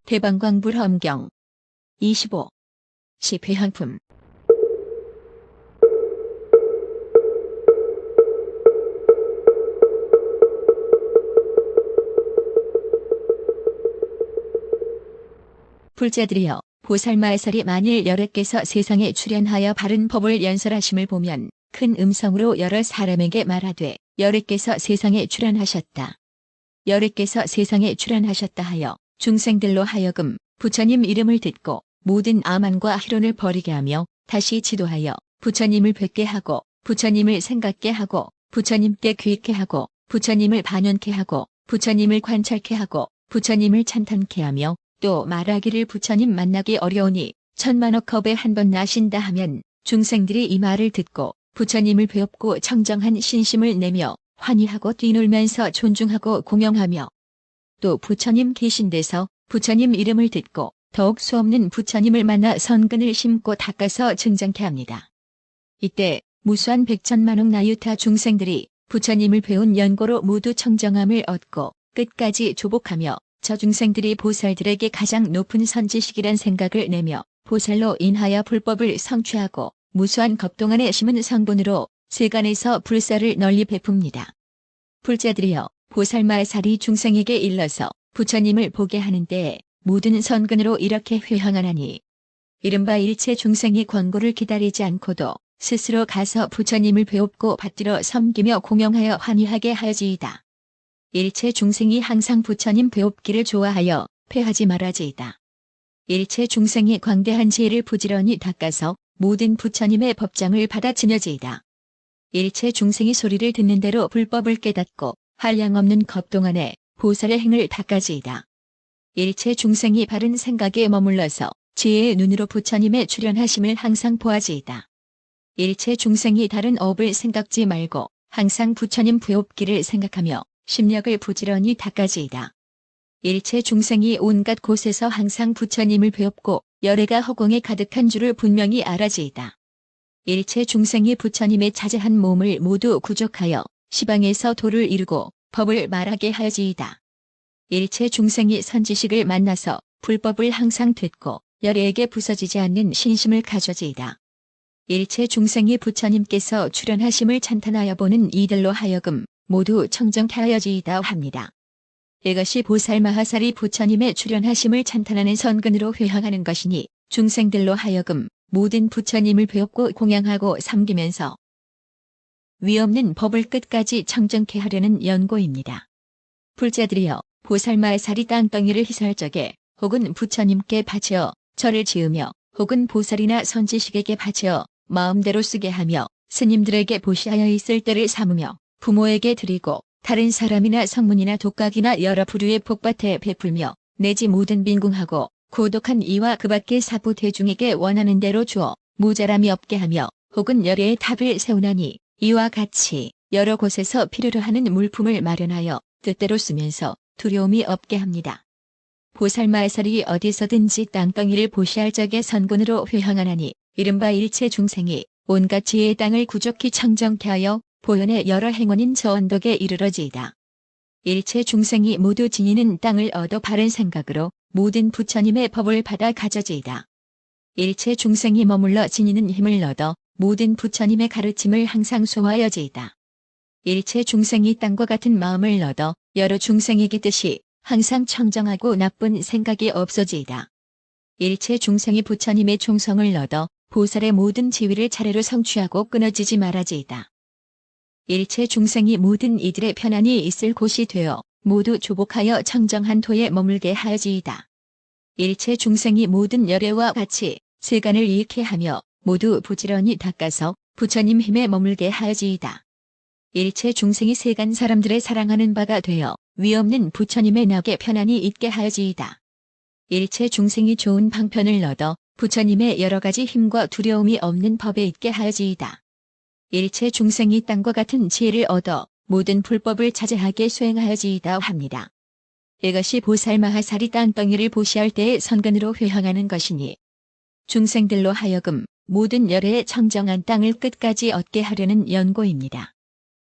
대방광불험경 25. 시회항품 불자들이여, 보살마애살이 만일 여럿께서 세상에 출현하여 바른 법을 연설하심을 보면 큰 음성으로 여러 사람에게 말하되, 여럿께서 세상에 출현하셨다. 여럿께서 세상에 출현하셨다 하여 중생들로 하여금 부처님 이름을 듣고 모든 아만과 희론을 버리게 하며 다시 지도하여 부처님을 뵙게 하고 부처님을 생각게 하고 부처님께 귀익게 하고 부처님을 반연케 하고 부처님을 관찰케 하고 부처님을 찬탄케 하며 또 말하기를 부처님 만나기 어려우니 천만억 겁에 한 번 나신다 하면 중생들이 이 말을 듣고 부처님을 배웁고 청정한 신심을 내며 환희하고 뛰놀면서 존중하고 공영하며 또 부처님 계신 데서 부처님 이름을 듣고 더욱 수없는 부처님을 만나 선근을 심고 닦아서 증정케 합니다. 이때 무수한 백천만억 나유타 중생들이 부처님을 배운 연고로 모두 청정함을 얻고 끝까지 조복하며 저 중생들이 보살들에게 가장 높은 선지식이란 생각을 내며 보살로 인하여 불법을 성취하고 무수한 겁동안에 심은 성분으로 세간에서 불사를 널리 베풉니다. 불자들이여, 보살마애살이 중생에게 일러서 부처님을 보게 하는 때에 모든 선근으로 이렇게 회항하나니 이른바 일체 중생이 권고를 기다리지 않고도 스스로 가서 부처님을 배웁고 받들어 섬기며 공영하여 환희하게 하여지이다. 일체 중생이 항상 부처님 배웁기를 좋아하여 패하지 말아지이다. 일체 중생이 광대한 지혜를 부지런히 닦아서 모든 부처님의 법장을 받아 지녀지이다. 일체 중생이 소리를 듣는 대로 불법을 깨닫고 한량없는 겁동안에 보살의 행을 닦아지이다. 일체 중생이 바른 생각에 머물러서 지혜의 눈으로 부처님의 출현하심을 항상 보아지이다. 일체 중생이 다른 업을 생각지 말고 항상 부처님 배웁기를 생각하며 심력을 부지런히 닦아지이다. 일체 중생이 온갖 곳에서 항상 부처님을 배웁고 열애가 허공에 가득한 줄을 분명히 알아지이다. 일체 중생이 부처님의 자제한 몸을 모두 구족하여 시방에서 도를 이루고 법을 말하게 하여지이다. 일체 중생이 선지식을 만나서 불법을 항상 듣고 열애에게 부서지지 않는 신심을 가져지이다. 일체 중생이 부처님께서 출현하심을 찬탄하여 보는 이들로 하여금 모두 청정케 하여지이다 합니다. 이것이 보살마하살이 부처님의 출현하심을 찬탄하는 선근으로 회항하는 것이니 중생들로 하여금 모든 부처님을 배웠고 공양하고 섬기면서 위없는 법을 끝까지 청정케 하려는 연고입니다. 불자들이여, 보살마애살이 땅덩이를 희설 적에 혹은 부처님께 바치어 절을 지으며 혹은 보살이나 선지식에게 바치어 마음대로 쓰게 하며 스님들에게 보시하여 있을 때를 삼으며 부모에게 드리고 다른 사람이나 성문이나 독각이나 여러 부류의 복밭에 베풀며 내지 모든 빈궁하고 고독한 이와 그 밖의 사부 대중에게 원하는 대로 주어 모자람이 없게 하며 혹은 열애의 탑을 세우나니 이와 같이 여러 곳에서 필요로 하는 물품을 마련하여 뜻대로 쓰면서 두려움이 없게 합니다. 보살마애살이 어디서든지 땅덩이를 보시할 적에 선군으로 회항하나니 이른바 일체 중생이 온갖 지혜의 땅을 구족히 청정케 하여 보현의 여러 행원인 저 언덕에 이르러지이다. 일체 중생이 모두 지니는 땅을 얻어 바른 생각으로 모든 부처님의 법을 받아 가져지이다. 일체 중생이 머물러 지니는 힘을 얻어 모든 부처님의 가르침을 항상 소화하여지이다. 일체 중생이 땅과 같은 마음을 얻어 여러 중생에게 뜻이 항상 청정하고 나쁜 생각이 없어지이다. 일체 중생이 부처님의 충성을 얻어 보살의 모든 지위를 차례로 성취하고 끊어지지 말아지이다. 일체 중생이 모든 이들의 편안히 있을 곳이 되어 모두 조복하여 청정한 토에 머물게 하여지이다. 일체 중생이 모든 열애와 같이 세간을 이익해 하며 모두 부지런히 닦아서 부처님 힘에 머물게 하여지이다. 일체 중생이 세간 사람들의 사랑하는 바가 되어 위없는 부처님의 낙에 편안히 있게 하여지이다. 일체 중생이 좋은 방편을 얻어 부처님의 여러 가지 힘과 두려움이 없는 법에 있게 하여지이다. 일체 중생이 땅과 같은 지혜를 얻어 모든 불법을 자제하게 수행하여지이다 합니다. 이것이 보살마하살이 땅덩이를 보시할 때의 선근으로 회항하는 것이니 중생들로 하여금 모든 열애의 청정한 땅을 끝까지 얻게 하려는 연고입니다.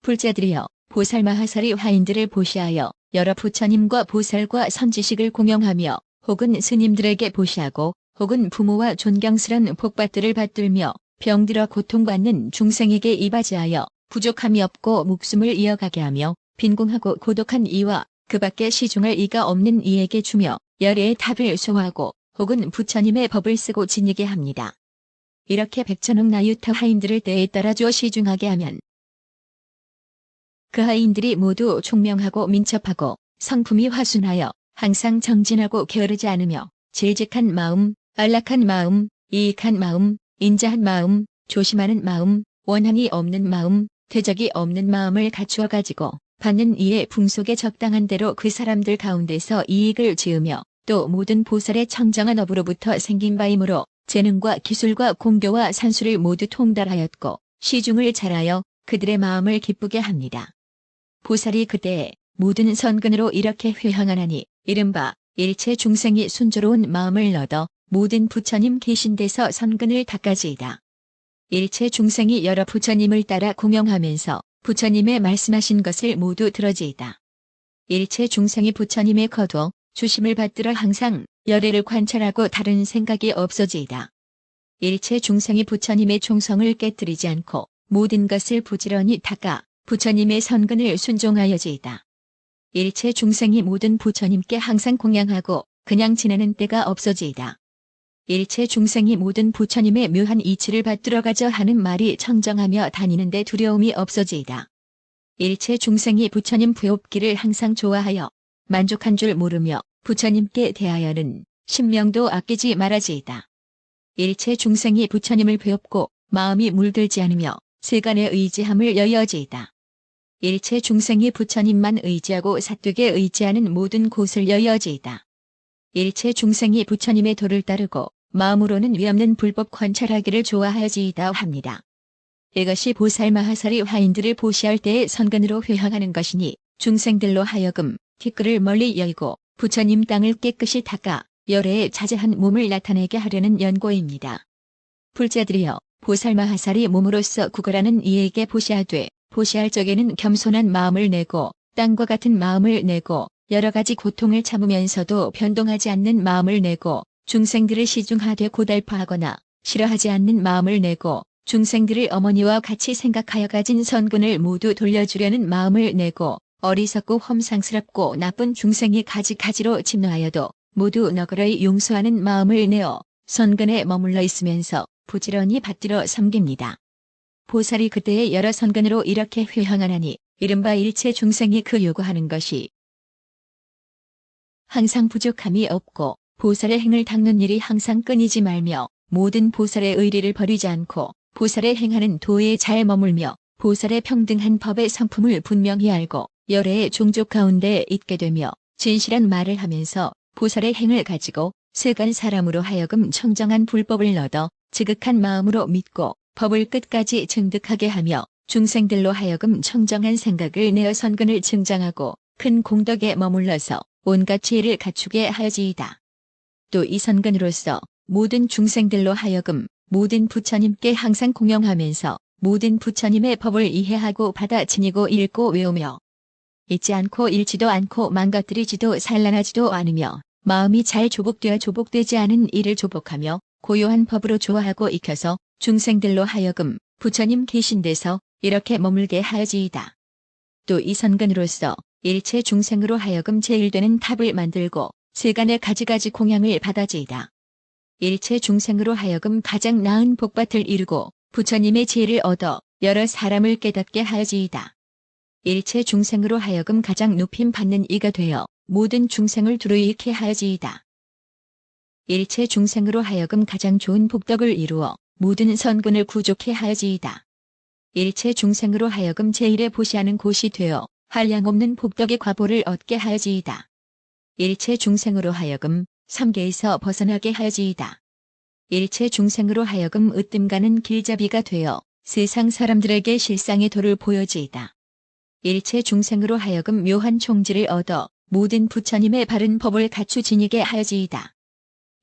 불자들이여, 보살마하살이 화인들을 보시하여 여러 부처님과 보살과 선지식을 공경하며 혹은 스님들에게 보시하고 혹은 부모와 존경스런 복받들을 받들며 병들어 고통받는 중생에게 이바지하여 부족함이 없고 목숨을 이어가게 하며 빈궁하고 고독한 이와 그 밖에 시중할 이가 없는 이에게 주며 열애의 탑을 소화하고 혹은 부처님의 법을 쓰고 지니게 합니다. 이렇게 백천억 나유타 하인들을 때에 따라 주어 시중하게 하면 그 하인들이 모두 총명하고 민첩하고 성품이 화순하여 항상 정진하고 게으르지 않으며 질직한 마음, 안락한 마음, 이익한 마음, 인자한 마음, 조심하는 마음, 원한이 없는 마음, 퇴적이 없는 마음을 갖추어 가지고 받는 이의 풍속에 적당한 대로 그 사람들 가운데서 이익을 지으며 또 모든 보살의 청정한 업으로부터 생긴 바이므로 재능과 기술과 공교와 산수를 모두 통달하였고 시중을 잘하여 그들의 마음을 기쁘게 합니다. 보살이 그때에 모든 선근으로 이렇게 회항하나니 이른바 일체 중생이 순조로운 마음을 얻어 모든 부처님 계신 데서 선근을 닦아지이다. 일체 중생이 여러 부처님을 따라 공경하면서 부처님의 말씀하신 것을 모두 들어지이다. 일체 중생이 부처님의 거두 주심을 받들어 항상 열애를 관찰하고 다른 생각이 없어지이다. 일체 중생이 부처님의 총성을 깨뜨리지 않고 모든 것을 부지런히 닦아 부처님의 선근을 순종하여지이다. 일체 중생이 모든 부처님께 항상 공양하고 그냥 지내는 때가 없어지이다. 일체 중생이 모든 부처님의 묘한 이치를 받들어 가져 하는 말이 청정하며 다니는데 두려움이 없어지이다. 일체 중생이 부처님 부옵기를 항상 좋아하여 만족한 줄 모르며 부처님께 대하여는 신명도 아끼지 말아지이다. 일체 중생이 부처님을 배웁고 마음이 물들지 않으며 세간의 의지함을 여여지이다. 일체 중생이 부처님만 의지하고 사되게 의지하는 모든 곳을 여여지이다. 일체 중생이 부처님의 도를 따르고 마음으로는 위없는 불법 관찰하기를 좋아하여지이다 합니다. 이것이 보살마하살이 화인들을 보시할 때의 선근으로 회항하는 것이니 중생들로 하여금 티끌을 멀리 열고 부처님 땅을 깨끗이 닦아 열애에 자제한 몸을 나타내게 하려는 연고입니다. 불자들이여, 보살마하살이 몸으로서 구걸하는 이에게 보시하되 보시할 적에는 겸손한 마음을 내고 땅과 같은 마음을 내고 여러 가지 고통을 참으면서도 변동하지 않는 마음을 내고 중생들을 시중하되 고달파하거나 싫어하지 않는 마음을 내고 중생들을 어머니와 같이 생각하여 가진 선근을 모두 돌려주려는 마음을 내고 어리석고 험상스럽고 나쁜 중생이 가지가지로 침노하여도 모두 너그러이 용서하는 마음을 내어 선근에 머물러 있으면서 부지런히 받들어 섬깁니다. 보살이 그때의 여러 선근으로 이렇게 회항하나니 이른바 일체 중생이 그 요구하는 것이 항상 부족함이 없고 보살의 행을 닦는 일이 항상 끊이지 말며 모든 보살의 의리를 버리지 않고 보살의 행하는 도에 잘 머물며 보살의 평등한 법의 성품을 분명히 알고 열애의 종족 가운데 있게 되며 진실한 말을 하면서 보살의 행을 가지고 세간 사람으로 하여금 청정한 불법을 얻어 지극한 마음으로 믿고 법을 끝까지 증득하게 하며 중생들로 하여금 청정한 생각을 내어 선근을 증장하고 큰 공덕에 머물러서 온갖 지혜를 갖추게 하여지이다. 또 이 선근으로서 모든 중생들로 하여금 모든 부처님께 항상 공경하면서 모든 부처님의 법을 이해하고 받아 지니고 읽고 외우며 잊지 않고 잃지도 않고 망가뜨리지도 산란하지도 않으며 마음이 잘 조복되어 조복되지 않은 이를 조복하며 고요한 법으로 조화하고 익혀서 중생들로 하여금 부처님 계신 데서 이렇게 머물게 하여지이다. 또 이 선근으로서 일체 중생으로 하여금 제일되는 탑을 만들고 세간의 가지가지 공양을 받아지이다. 일체 중생으로 하여금 가장 나은 복밭을 이루고 부처님의 지혜를 얻어 여러 사람을 깨닫게 하여지이다. 일체 중생으로 하여금 가장 높임 받는 이가 되어 모든 중생을 두루이게 하여지이다. 일체 중생으로 하여금 가장 좋은 복덕을 이루어 모든 선근을 구족해 하여지이다. 일체 중생으로 하여금 제일에 보시하는 곳이 되어 한량없는 복덕의 과보를 얻게 하여지이다. 일체 중생으로 하여금 삼계에서 벗어나게 하여지이다. 일체 중생으로 하여금 으뜸가는 길잡이가 되어 세상 사람들에게 실상의 도를 보여지이다. 일체 중생으로 하여금 묘한 총지를 얻어 모든 부처님의 바른 법을 갖추 지니게 하여지이다.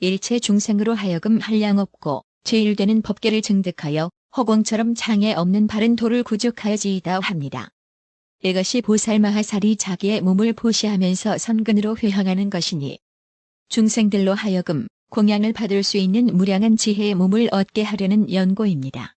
일체 중생으로 하여금 한량 없고 제일되는 법계를 증득하여 허공처럼 장애 없는 바른 도를 구축하여지이다 합니다. 이것이 보살마하살이 자기의 몸을 보시하면서 선근으로 회항하는 것이니 중생들로 하여금 공양을 받을 수 있는 무량한 지혜의 몸을 얻게 하려는 연고입니다.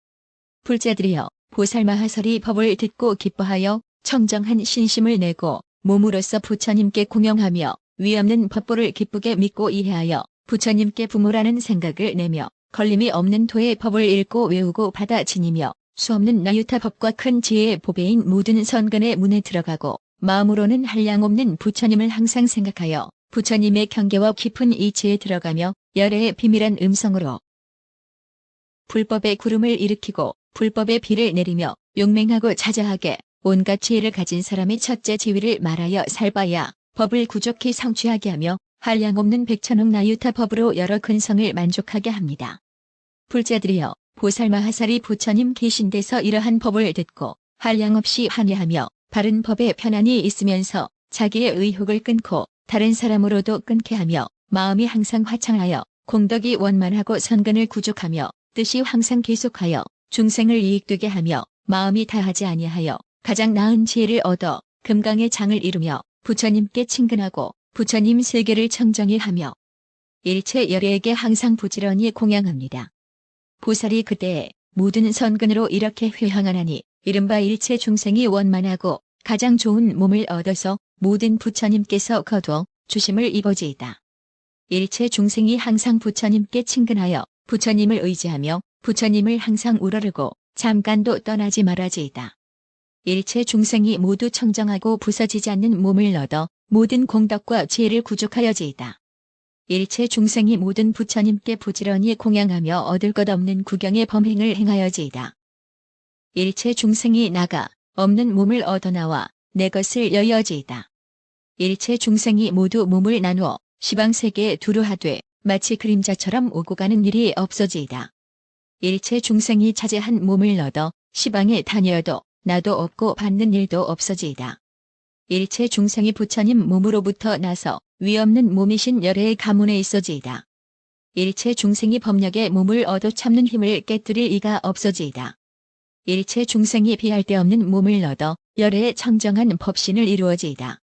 불자들이여, 보살마하살이 법을 듣고 기뻐하여 청정한 신심을 내고 몸으로써 부처님께 공양하며 위없는 법보를 기쁘게 믿고 이해하여 부처님께 부모라는 생각을 내며 걸림이 없는 도의 법을 읽고 외우고 받아 지니며 수없는 나유타 법과 큰 지혜의 보배인 모든 선근의 문에 들어가고 마음으로는 한량 없는 부처님을 항상 생각하여 부처님의 경계와 깊은 이치에 들어가며 열애의 비밀한 음성으로 불법의 구름을 일으키고 불법의 비를 내리며 용맹하고 자자하게 온갖 지혜를 가진 사람의 첫째 지위를 말하여 살바야 법을 구족히 성취하게 하며 한량 없는 백천억 나유타 법으로 여러 근성을 만족하게 합니다. 불자들이여, 보살마하살이 부처님 계신 데서 이러한 법을 듣고 한량 없이 환희하며 바른 법에 편안히 있으면서 자기의 의혹을 끊고 다른 사람으로도 끊게 하며 마음이 항상 화창하여 공덕이 원만하고 선근을 구족하며 뜻이 항상 계속하여 중생을 이익되게 하며 마음이 다하지 아니하여 가장 나은 지혜를 얻어 금강의 장을 이루며 부처님께 친근하고 부처님 세계를 청정히 하며 일체 열애에게 항상 부지런히 공양합니다. 보살이 그때에 모든 선근으로 이렇게 회항하나니 이른바 일체 중생이 원만하고 가장 좋은 몸을 얻어서 모든 부처님께서 거두어 주심을 입어지이다. 일체 중생이 항상 부처님께 친근하여 부처님을 의지하며 부처님을 항상 우러르고 잠깐도 떠나지 말아지이다. 일체 중생이 모두 청정하고 부서지지 않는 몸을 얻어 모든 공덕과 지혜를 구족하여지이다. 일체 중생이 모든 부처님께 부지런히 공양하며 얻을 것 없는 구경의 범행을 행하여지이다. 일체 중생이 나가 없는 몸을 얻어 나와 내 것을 여여지이다. 일체 중생이 모두 몸을 나누어 시방세계에 두루 하되 마치 그림자처럼 오고 가는 일이 없어지이다. 일체 중생이 자제한 몸을 얻어 시방에 다녀도 나도 없고 받는 일도 없어지이다. 일체 중생이 부처님 몸으로부터 나서 위없는 몸이신 열애의 가문에 있어지이다. 일체 중생이 법력의 몸을 얻어 참는 힘을 깨뜨릴 이가 없어지이다. 일체 중생이 비할 데 없는 몸을 얻어 열애의 청정한 법신을 이루어지이다.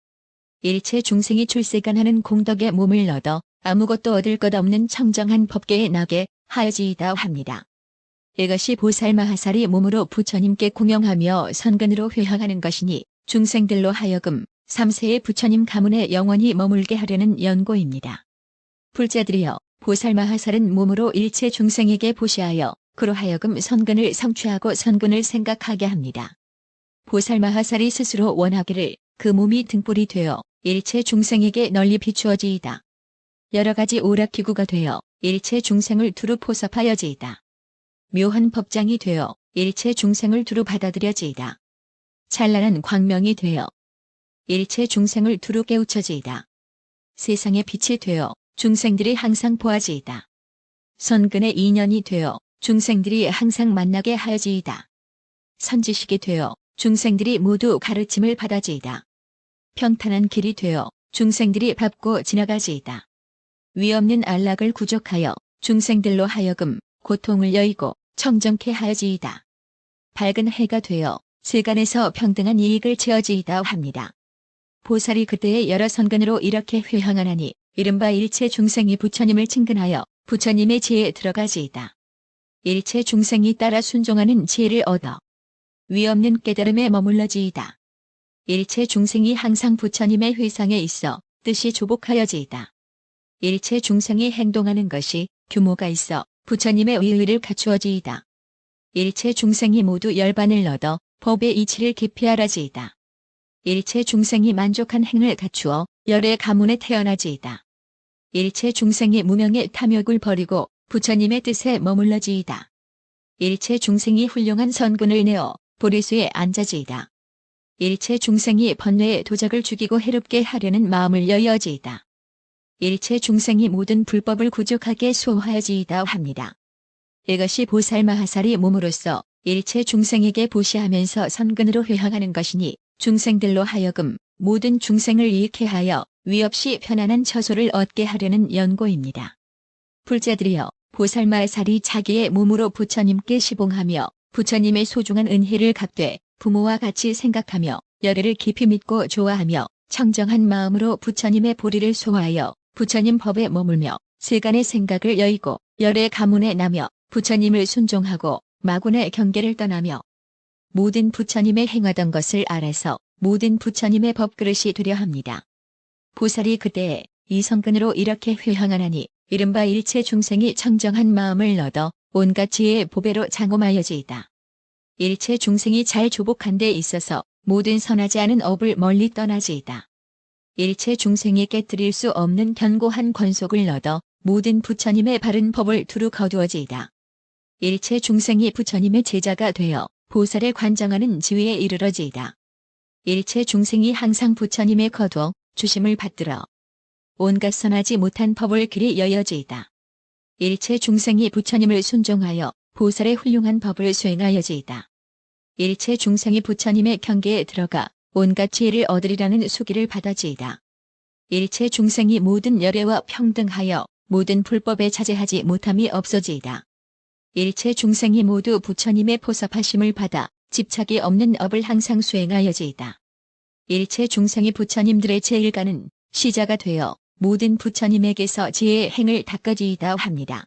일체 중생이 출세간하는 공덕의 몸을 얻어 아무것도 얻을 것 없는 청정한 법계에 나게 하여지이다 합니다. 이것이 보살마하살이 몸으로 부처님께 공양하며 선근으로 회항하는 것이니 중생들로 하여금 3세의 부처님 가문에 영원히 머물게 하려는 연고입니다. 불자들이여, 보살마하살은 몸으로 일체 중생에게 보시하여 그로 하여금 선근을 성취하고 선근을 생각하게 합니다. 보살마하살이 스스로 원하기를 그 몸이 등불이 되어 일체 중생에게 널리 비추어지이다. 여러 가지 오락기구가 되어 일체 중생을 두루 포섭하여지이다. 묘한 법장이 되어 일체 중생을 두루 받아들여지이다. 찬란한 광명이 되어 일체 중생을 두루 깨우쳐지이다. 세상의 빛이 되어 중생들이 항상 보아지이다. 선근의 인연이 되어 중생들이 항상 만나게 하여지이다. 선지식이 되어 중생들이 모두 가르침을 받아지이다. 평탄한 길이 되어 중생들이 밟고 지나가지이다. 위없는 안락을 구족하여 중생들로 하여금 고통을 여의고 청정케 하여지이다. 밝은 해가 되어 세간에서 평등한 이익을 채어지이다 합니다. 보살이 그때의 여러 선근으로 이렇게 회항하나니 이른바 일체 중생이 부처님을 친근하여 부처님의 지혜에 들어가지이다. 일체 중생이 따라 순종하는 지혜를 얻어 위없는 깨달음에 머물러지이다. 일체 중생이 항상 부처님의 회상에 있어 뜻이 조복하여지이다. 일체 중생이 행동하는 것이 규모가 있어 부처님의 의의를 갖추어지이다. 일체 중생이 모두 열반을 얻어 법의 이치를 깊이 알아지이다. 일체 중생이 만족한 행을 갖추어 열의 가문에 태어나지이다. 일체 중생이 무명의 탐욕을 버리고 부처님의 뜻에 머물러지이다. 일체 중생이 훌륭한 선군을 내어 보리수에 앉아지이다. 일체 중생이 번뇌의 도적을 죽이고 해롭게 하려는 마음을 여여지이다. 일체 중생이 모든 불법을 구족하게 수호하여지이다 합니다. 이것이 보살마하살이 몸으로써 일체 중생에게 보시하면서 선근으로 회항하는 것이니 중생들로 하여금 모든 중생을 이익해 하여 위 없이 편안한 처소를 얻게 하려는 연고입니다. 불자들이여, 보살마살이 자기의 몸으로 부처님께 시봉하며 부처님의 소중한 은혜를 갚되 부모와 같이 생각하며 열애를 깊이 믿고 좋아하며 청정한 마음으로 부처님의 보리를 소화하여 부처님 법에 머물며 세간의 생각을 여의고 열애 가문에 나며 부처님을 순종하고 마군의 경계를 떠나며 모든 부처님의 행하던 것을 알아서 모든 부처님의 법그릇이 되려 합니다. 보살이 그때에 이 성근으로 이렇게 회항하나니 이른바 일체 중생이 청정한 마음을 얻어 온갖 지혜의 보배로 장엄하여지이다. 일체 중생이 잘 조복한 데 있어서 모든 선하지 않은 업을 멀리 떠나지이다. 일체 중생이 깨뜨릴 수 없는 견고한 권속을 얻어 모든 부처님의 바른 법을 두루 거두어지이다. 일체 중생이 부처님의 제자가 되어 보살을 관장하는 지위에 이르러지이다. 일체 중생이 항상 부처님의 거두어 주심을 받들어 온갖 선하지 못한 법을 길이 여여지이다. 일체 중생이 부처님을 순종하여 보살의 훌륭한 법을 수행하여지이다. 일체 중생이 부처님의 경계에 들어가 온갖 지혜를 얻으리라는 수기를 받아지이다. 일체 중생이 모든 열애와 평등하여 모든 불법에 자제하지 못함이 없어지이다. 일체 중생이 모두 부처님의 포섭하심을 받아 집착이 없는 업을 항상 수행하여지이다. 일체 중생이 부처님들의 제1가는 시자가 되어 모든 부처님에게서 지혜의 행을 닦아지이다 합니다.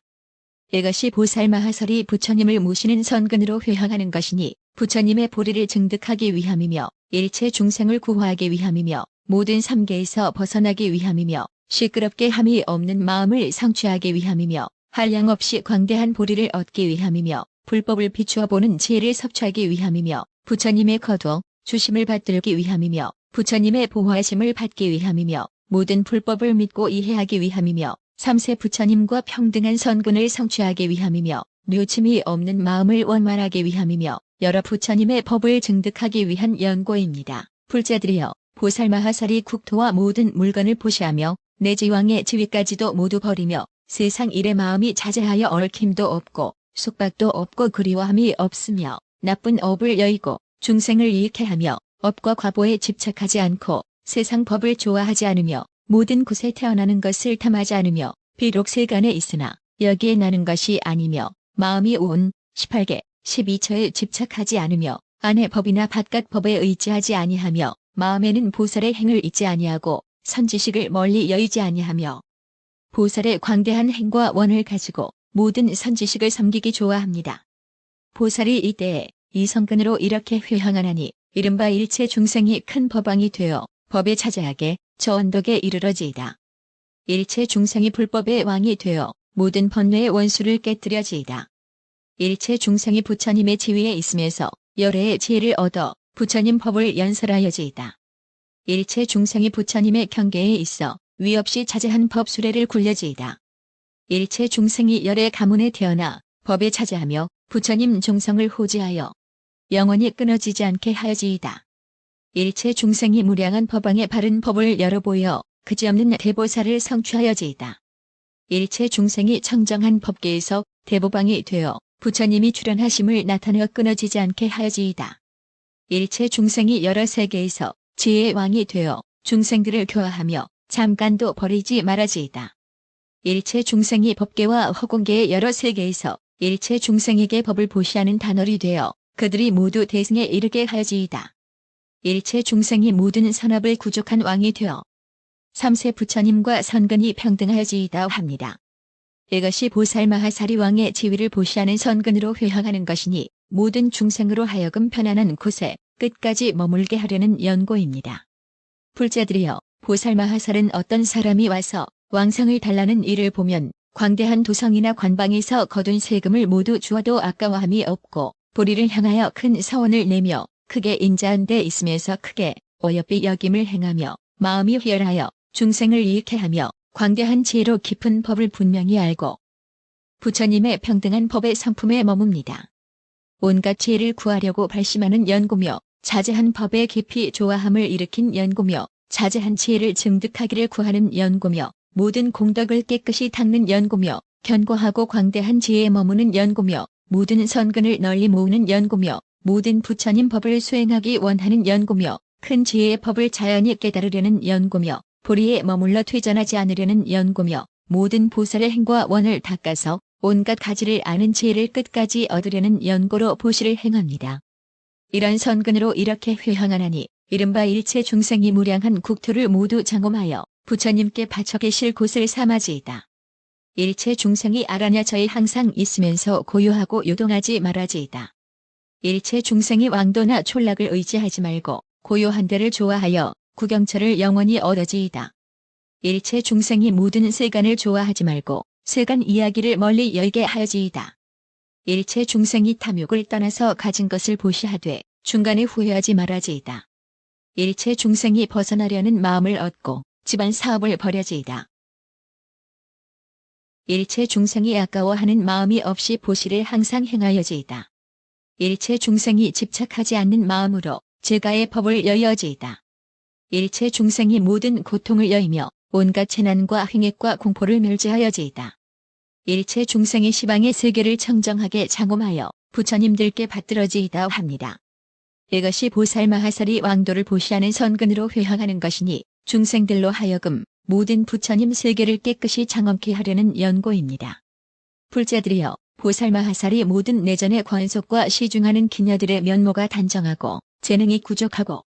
이것이 보살마하설이 부처님을 모시는 선근으로 회항하는 것이니 부처님의 보리를 증득하기 위함이며 일체 중생을 구화하기 위함이며 모든 삼계에서 벗어나기 위함이며 시끄럽게 함이 없는 마음을 성취하기 위함이며 한량 없이 광대한 보리를 얻기 위함이며 불법을 비추어 보는 지혜를 섭취하기 위함이며 부처님의 거두어 주심을 받들기 위함이며 부처님의 보호하심을 받기 위함이며 모든 불법을 믿고 이해하기 위함이며 삼세 부처님과 평등한 선근을 성취하기 위함이며 뉘우침이 없는 마음을 원만하기 위함이며 여러 부처님의 법을 증득하기 위한 연고입니다. 불자들이여, 보살마하살이 국토와 모든 물건을 보시하며 내 지왕의 지위까지도 모두 버리며 세상 일에 마음이 자제하여 얽힘도 없고 속박도 없고 그리워함이 없으며 나쁜 업을 여의고 중생을 이익해 하며 업과 과보에 집착하지 않고 세상 법을 좋아하지 않으며 모든 곳에 태어나는 것을 탐하지 않으며 비록 세간에 있으나 여기에 나는 것이 아니며 마음이 온 18개 12처에 집착하지 않으며 안의 법이나 바깥 법에 의지하지 아니하며 마음에는 보살의 행을 잊지 아니하고 선지식을 멀리 여의지 아니하며 보살의 광대한 행과 원을 가지고 모든 선지식을 섬기기 좋아합니다. 보살이 이때에 이 성근으로 이렇게 회항하나니 이른바 일체 중생이 큰 법왕이 되어 법에 차지하게 저 언덕에 이르러지이다. 일체 중생이 불법의 왕이 되어 모든 번뇌의 원수를 깨뜨려지이다. 일체 중생이 부처님의 지위에 있으면서 열애의 지혜를 얻어 부처님 법을 연설하여지이다. 일체 중생이 부처님의 경계에 있어 위 없이 자제한 법 수레를 굴려지이다. 일체 중생이 열애 가문에 태어나 법에 차지하며 부처님 종성을 호지하여 영원히 끊어지지 않게 하여지이다. 일체 중생이 무량한 법왕의 바른 법을 열어보여 그지없는 대보살을 성취하여지이다. 일체 중생이 청정한 법계에서 대보방이 되어 부처님이 출현하심을 나타내어 끊어지지 않게 하여지이다. 일체 중생이 여러 세계에서 지혜의 왕이 되어 중생들을 교화하며 잠깐도 버리지 말아지이다. 일체 중생이 법계와 허공계의 여러 세계에서 일체 중생에게 법을 보시하는 단월이 되어 그들이 모두 대승에 이르게 하여지이다. 일체 중생이 모든 선업을 구족한 왕이 되어 삼세 부처님과 선근이 평등하여지이다 합니다. 이것이 보살마하사리 왕의 지위를 보시하는 선근으로 회항하는 것이니 모든 중생으로 하여금 편안한 곳에 끝까지 머물게 하려는 연고입니다. 불자들이여, 보살마하살은 어떤 사람이 와서 왕성을 달라는 일을 보면 광대한 도성이나 관방에서 거둔 세금을 모두 주어도 아까워함이 없고 보리를 향하여 큰 서원을 내며 크게 인자한 데 있으면서 크게 어여삐 여김을 행하며 마음이 희열하여 중생을 이익해 하며 광대한 지혜로 깊은 법을 분명히 알고 부처님의 평등한 법의 성품에 머뭅니다. 온갖 지혜를 구하려고 발심하는 연고며 자제한 법에 깊이 좋아함을 일으킨 연고며 자제한 지혜를 증득하기를 구하는 연고며 모든 공덕을 깨끗이 닦는 연고며 견고하고 광대한 지혜에 머무는 연고며 모든 선근을 널리 모으는 연고며 모든 부처님 법을 수행하기 원하는 연고며 큰 지혜의 법을 자연히 깨달으려는 연고며 보리에 머물러 퇴전하지 않으려는 연고며 모든 보살의 행과 원을 닦아서 온갖 가지를 아는 지혜를 끝까지 얻으려는 연고로 보시를 행합니다. 이런 선근으로 이렇게 회향하나니 이른바 일체 중생이 무량한 국토를 모두 장엄하여 부처님께 바쳐 계실 곳을 삼아지이다. 일체 중생이 알아냐 저에 항상 있으면서 고요하고 요동하지 말아지이다. 일체 중생이 왕도나 촌락을 의지하지 말고 고요한 데를 좋아하여 구경처를 영원히 얻어지이다. 일체 중생이 모든 세간을 좋아하지 말고 세간 이야기를 멀리 열게 하여지이다. 일체 중생이 탐욕을 떠나서 가진 것을 보시하되 중간에 후회하지 말아지이다. 일체 중생이 벗어나려는 마음을 얻고 집안 사업을 벌여지이다. 일체 중생이 아까워하는 마음이 없이 보시를 항상 행하여지이다. 일체 중생이 집착하지 않는 마음으로 제가의 법을 여여지이다. 일체 중생이 모든 고통을 여이며 온갖 재난과 횡액과 공포를 멸제하여지이다. 일체 중생이 시방의 세계를 청정하게 장엄하여 부처님들께 받들어지이다 합니다. 이것이 보살마하사리 왕도를 보시하는 선근으로 회향하는 것이니 중생들로 하여금 모든 부처님 세계를 깨끗이 장엄케 하려는 연고입니다. 불자들이여 보살마하사리 모든 내전의 권속과 시중하는 기녀들의 면모가 단정하고 재능이 부족하고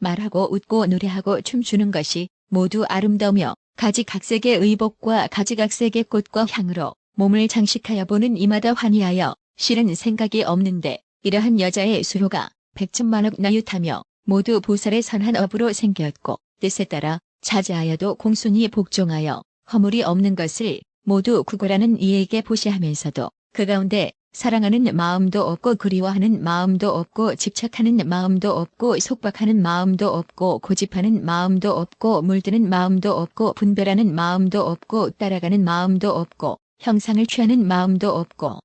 말하고 웃고 노래하고 춤추는 것이 모두 아름다우며 가지각색의 의복과 가지각색의 꽃과 향으로 몸을 장식하여 보는 이마다 환희하여 실은 생각이 없는데 이러한 여자의 수요가 백천만억 나윕하며 모두 보살의 선한 업으로 생겼고 뜻에 따라 자제하여도 공순히 복종하여 허물이 없는 것을 모두 구걸하는 이에게 보시하면서도 그 가운데 사랑하는 마음도 없고 그리워하는 마음도 없고 집착하는 마음도 없고 속박하는 마음도 없고 고집하는 마음도 없고 물드는 마음도 없고 분별하는 마음도 없고 따라가는 마음도 없고 형상을 취하는 마음도 없고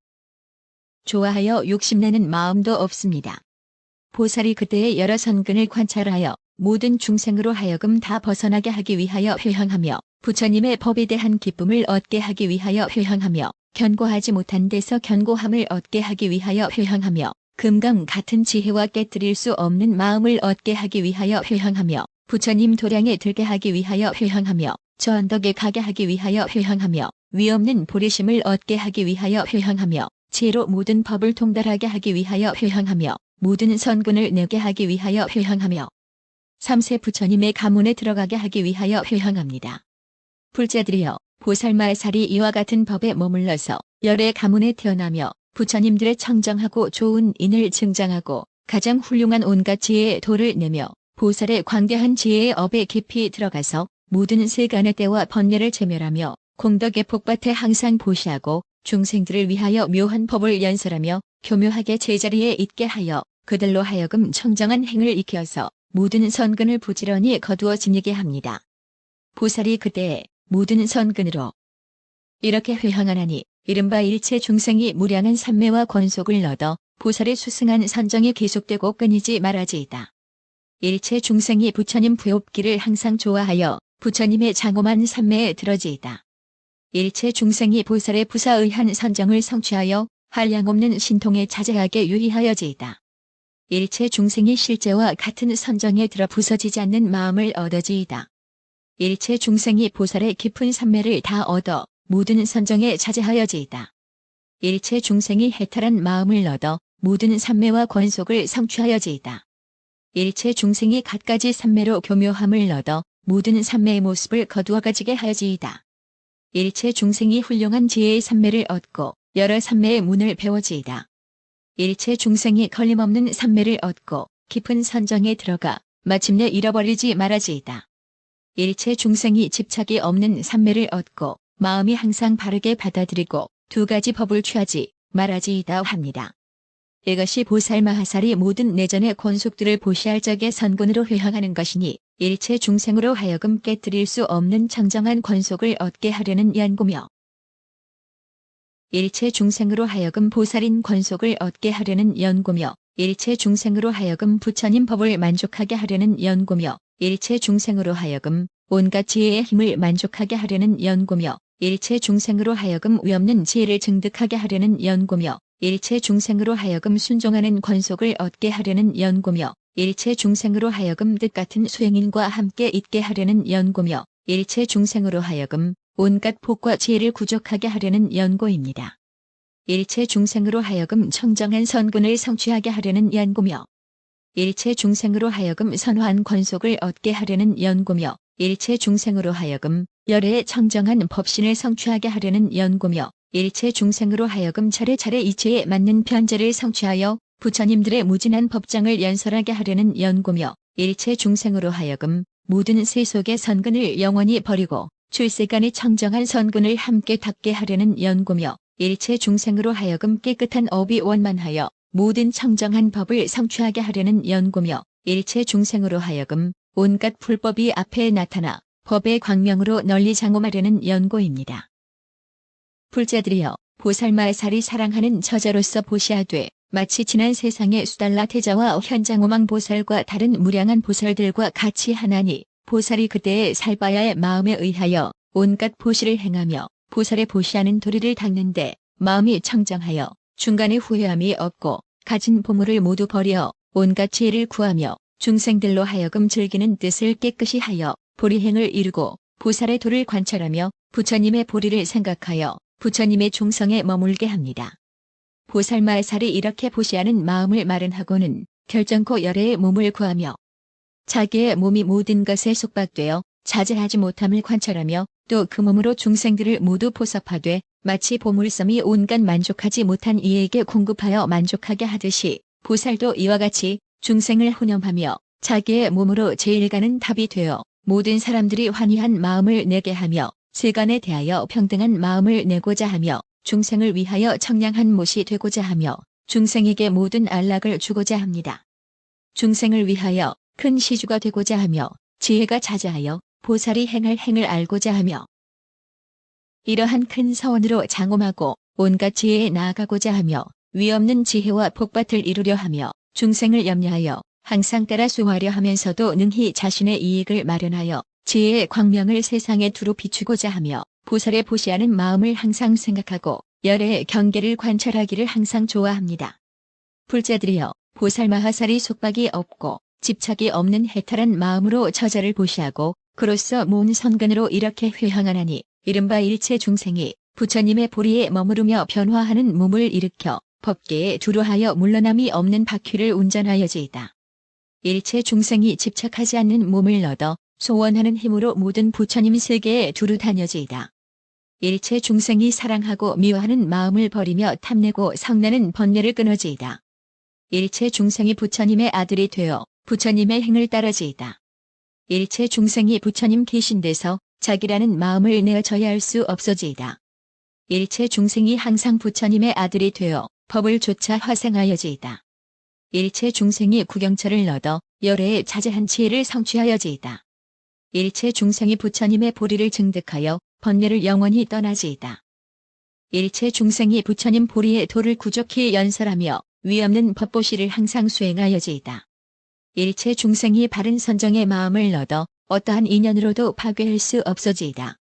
좋아하여 욕심내는 마음도 없습니다. 보살이 그때의 여러 선근을 관찰하여 모든 중생으로 하여금 다 벗어나게 하기 위하여 회향하며 부처님의 법에 대한 기쁨을 얻게 하기 위하여 회향하며 견고하지 못한 데서 견고함을 얻게 하기 위하여 회향하며 금강 같은 지혜와 깨뜨릴 수 없는 마음을 얻게 하기 위하여 회향하며 부처님 도량에 들게 하기 위하여 회향하며 저 언덕에 가게 하기 위하여 회향하며 위없는 보리심을 얻게 하기 위하여 회향하며 지혜로 모든 법을 통달하게 하기 위하여 회향하며 모든 선근을 내게 하기 위하여 회향하며 삼세 부처님의 가문에 들어가게 하기 위하여 회향합니다. 불자들이여 보살마하사리 이와 같은 법에 머물러서 열의 가문에 태어나며 부처님들의 청정하고 좋은 인을 증장하고 가장 훌륭한 온갖 지혜의 도를 내며 보살의 광대한 지혜의 업에 깊이 들어가서 모든 세간의 때와 번뇌를 제멸하며 공덕의 복밭에 항상 보시하고 중생들을 위하여 묘한 법을 연설하며 교묘하게 제자리에 있게 하여 그들로 하여금 청정한 행을 익혀서 모든 선근을 부지런히 거두어 지니게 합니다. 보살이 그때에 모든 선근으로 이렇게 회향하나니 이른바 일체 중생이 무량한 삼매와 권속을 얻어 보살의 수승한 선정이 계속되고 끊이지 말아지이다. 일체 중생이 부처님 부옵기를 항상 좋아하여 부처님의 장엄한 삼매에 들어지이다. 일체 중생이 보살의 부사의한 선정을 성취하여 한량없는 신통에 자제하게 유의하여지이다. 일체 중생이 실제와 같은 선정에 들어 부서지지 않는 마음을 얻어지이다. 일체 중생이 보살의 깊은 삼매를 다 얻어 모든 선정에 자제하여지이다. 일체 중생이 해탈한 마음을 얻어 모든 삼매와 권속을 성취하여지이다. 일체 중생이 갖가지 삼매로 교묘함을 얻어 모든 삼매의 모습을 거두어 가지게 하여지이다. 일체 중생이 훌륭한 지혜의 삼매를 얻고 여러 삼매의 문을 배워지이다. 일체 중생이 걸림없는 삼매를 얻고 깊은 선정에 들어가 마침내 잃어버리지 말아지이다. 일체 중생이 집착이 없는 삼매를 얻고 마음이 항상 바르게 받아들이고 두 가지 법을 취하지 말아지이다 합니다. 이것이 보살마하사리 모든 내전의 권속들을 보시할 적의 선근으로 회향하는 것이니 일체 중생으로 하여금 깨뜨릴 수 없는 청정한 권속을 얻게 하려는 연고며 일체 중생으로 하여금 보살인 권속을 얻게 하려는 연고며 일체 중생으로 하여금 부처님 법을 만족하게 하려는 연고며 일체 중생으로 하여금 온갖 지혜의 힘을 만족하게 하려는 연고며 일체 중생으로 하여금 위없는 지혜를 증득하게 하려는 연고며 일체 중생으로 하여금 순종하는 권속을 얻게 하려는 연고며 일체 중생으로 하여금 뜻같은 수행인과 함께 있게 하려는 연고며 일체 중생으로 하여금 온갖 복과 지혜를 구족하게 하려는 연고입니다. 일체 중생으로 하여금 청정한 선군을 성취하게 하려는 연고며 일체 중생으로 하여금 선화한 권속을 얻게 하려는 연고며 일체 중생으로 하여금 열애의 청정한 법신을 성취하게 하려는 연고며 일체 중생으로 하여금 차례차례 이체에 맞는 편제를 성취하여 부처님들의 무진한 법장을 연설하게 하려는 연고며 일체 중생으로 하여금 모든 세속의 선근을 영원히 버리고 출세간의 청정한 선근을 함께 닦게 하려는 연고며 일체 중생으로 하여금 깨끗한 업이 원만하여 모든 청정한 법을 성취하게 하려는 연고며 일체 중생으로 하여금 온갖 불법이 앞에 나타나 법의 광명으로 널리 장엄하려는 연고입니다. 불자들이여 보살마살이 사랑하는 저자로서 보시하되 마치 지난 세상의 수달라 태자와 현장오망 보살과 다른 무량한 보살들과 같이 하나니 보살이 그때의 살바야의 마음에 의하여 온갖 보시를 행하며 보살의 보시하는 도리를 닦는데 마음이 청정하여 중간에 후회함이 없고 가진 보물을 모두 버려 온갖 지혜를 구하며 중생들로 하여금 즐기는 뜻을 깨끗이 하여 보리행을 이루고 보살의 도를 관찰하며 부처님의 보리를 생각하여 부처님의 종성에 머물게 합니다. 보살마살이 이렇게 보시하는 마음을 마련하고는 결정코 열애의 몸을 구하며 자기의 몸이 모든 것에 속박되어 자제하지 못함을 관찰하며 또 그 몸으로 중생들을 모두 포섭하되 마치 보물섬이 온갖 만족하지 못한 이에게 공급하여 만족하게 하듯이 보살도 이와 같이 중생을 혼념하며 자기의 몸으로 제일 가는 답이 되어 모든 사람들이 환희한 마음을 내게 하며 세간에 대하여 평등한 마음을 내고자 하며 중생을 위하여 청량한 못이 되고자 하며 중생에게 모든 안락을 주고자 합니다. 중생을 위하여 큰 시주가 되고자 하며 지혜가 자자하여 보살이 행할 행을 알고자 하며 이러한 큰 서원으로 장엄하고 온갖 지혜에 나아가고자 하며 위없는 지혜와 복밭을 이루려 하며 중생을 염려하여 항상 따라 수호하려 하면서도 능히 자신의 이익을 마련하여 지혜의 광명을 세상에 두루 비추고자 하며 보살의 보시하는 마음을 항상 생각하고 열애의 경계를 관찰하기를 항상 좋아합니다. 불자들이여 보살마하살이 속박이 없고 집착이 없는 해탈한 마음으로 저자를 보시하고 그로써 모은 선근으로 이렇게 회항하나니 이른바 일체 중생이 부처님의 보리에 머무르며 변화하는 몸을 일으켜 법계에 두루하여 물러남이 없는 바퀴를 운전하여지이다. 일체 중생이 집착하지 않는 몸을 얻어 소원하는 힘으로 모든 부처님 세계에 두루 다녀지이다. 일체 중생이 사랑하고 미워하는 마음을 버리며 탐내고 성내는 번뇌를 끊어지이다. 일체 중생이 부처님의 아들이 되어 부처님의 행을 따르지이다. 일체 중생이 부처님 계신 데서 자기라는 마음을 내어져야 할 수 없어지이다. 일체 중생이 항상 부처님의 아들이 되어 법을 좇아 화생하여지이다. 일체 중생이 구경처를 얻어 열애의 자제한 지혜를 성취하여지이다. 일체 중생이 부처님의 보리를 증득하여 번뇌를 영원히 떠나지이다. 일체 중생이 부처님 보리의 도를 구족히 연설하며 위없는 법보시를 항상 수행하여지이다. 일체 중생이 바른 선정의 마음을 얻어 어떠한 인연으로도 파괴할 수 없어지이다.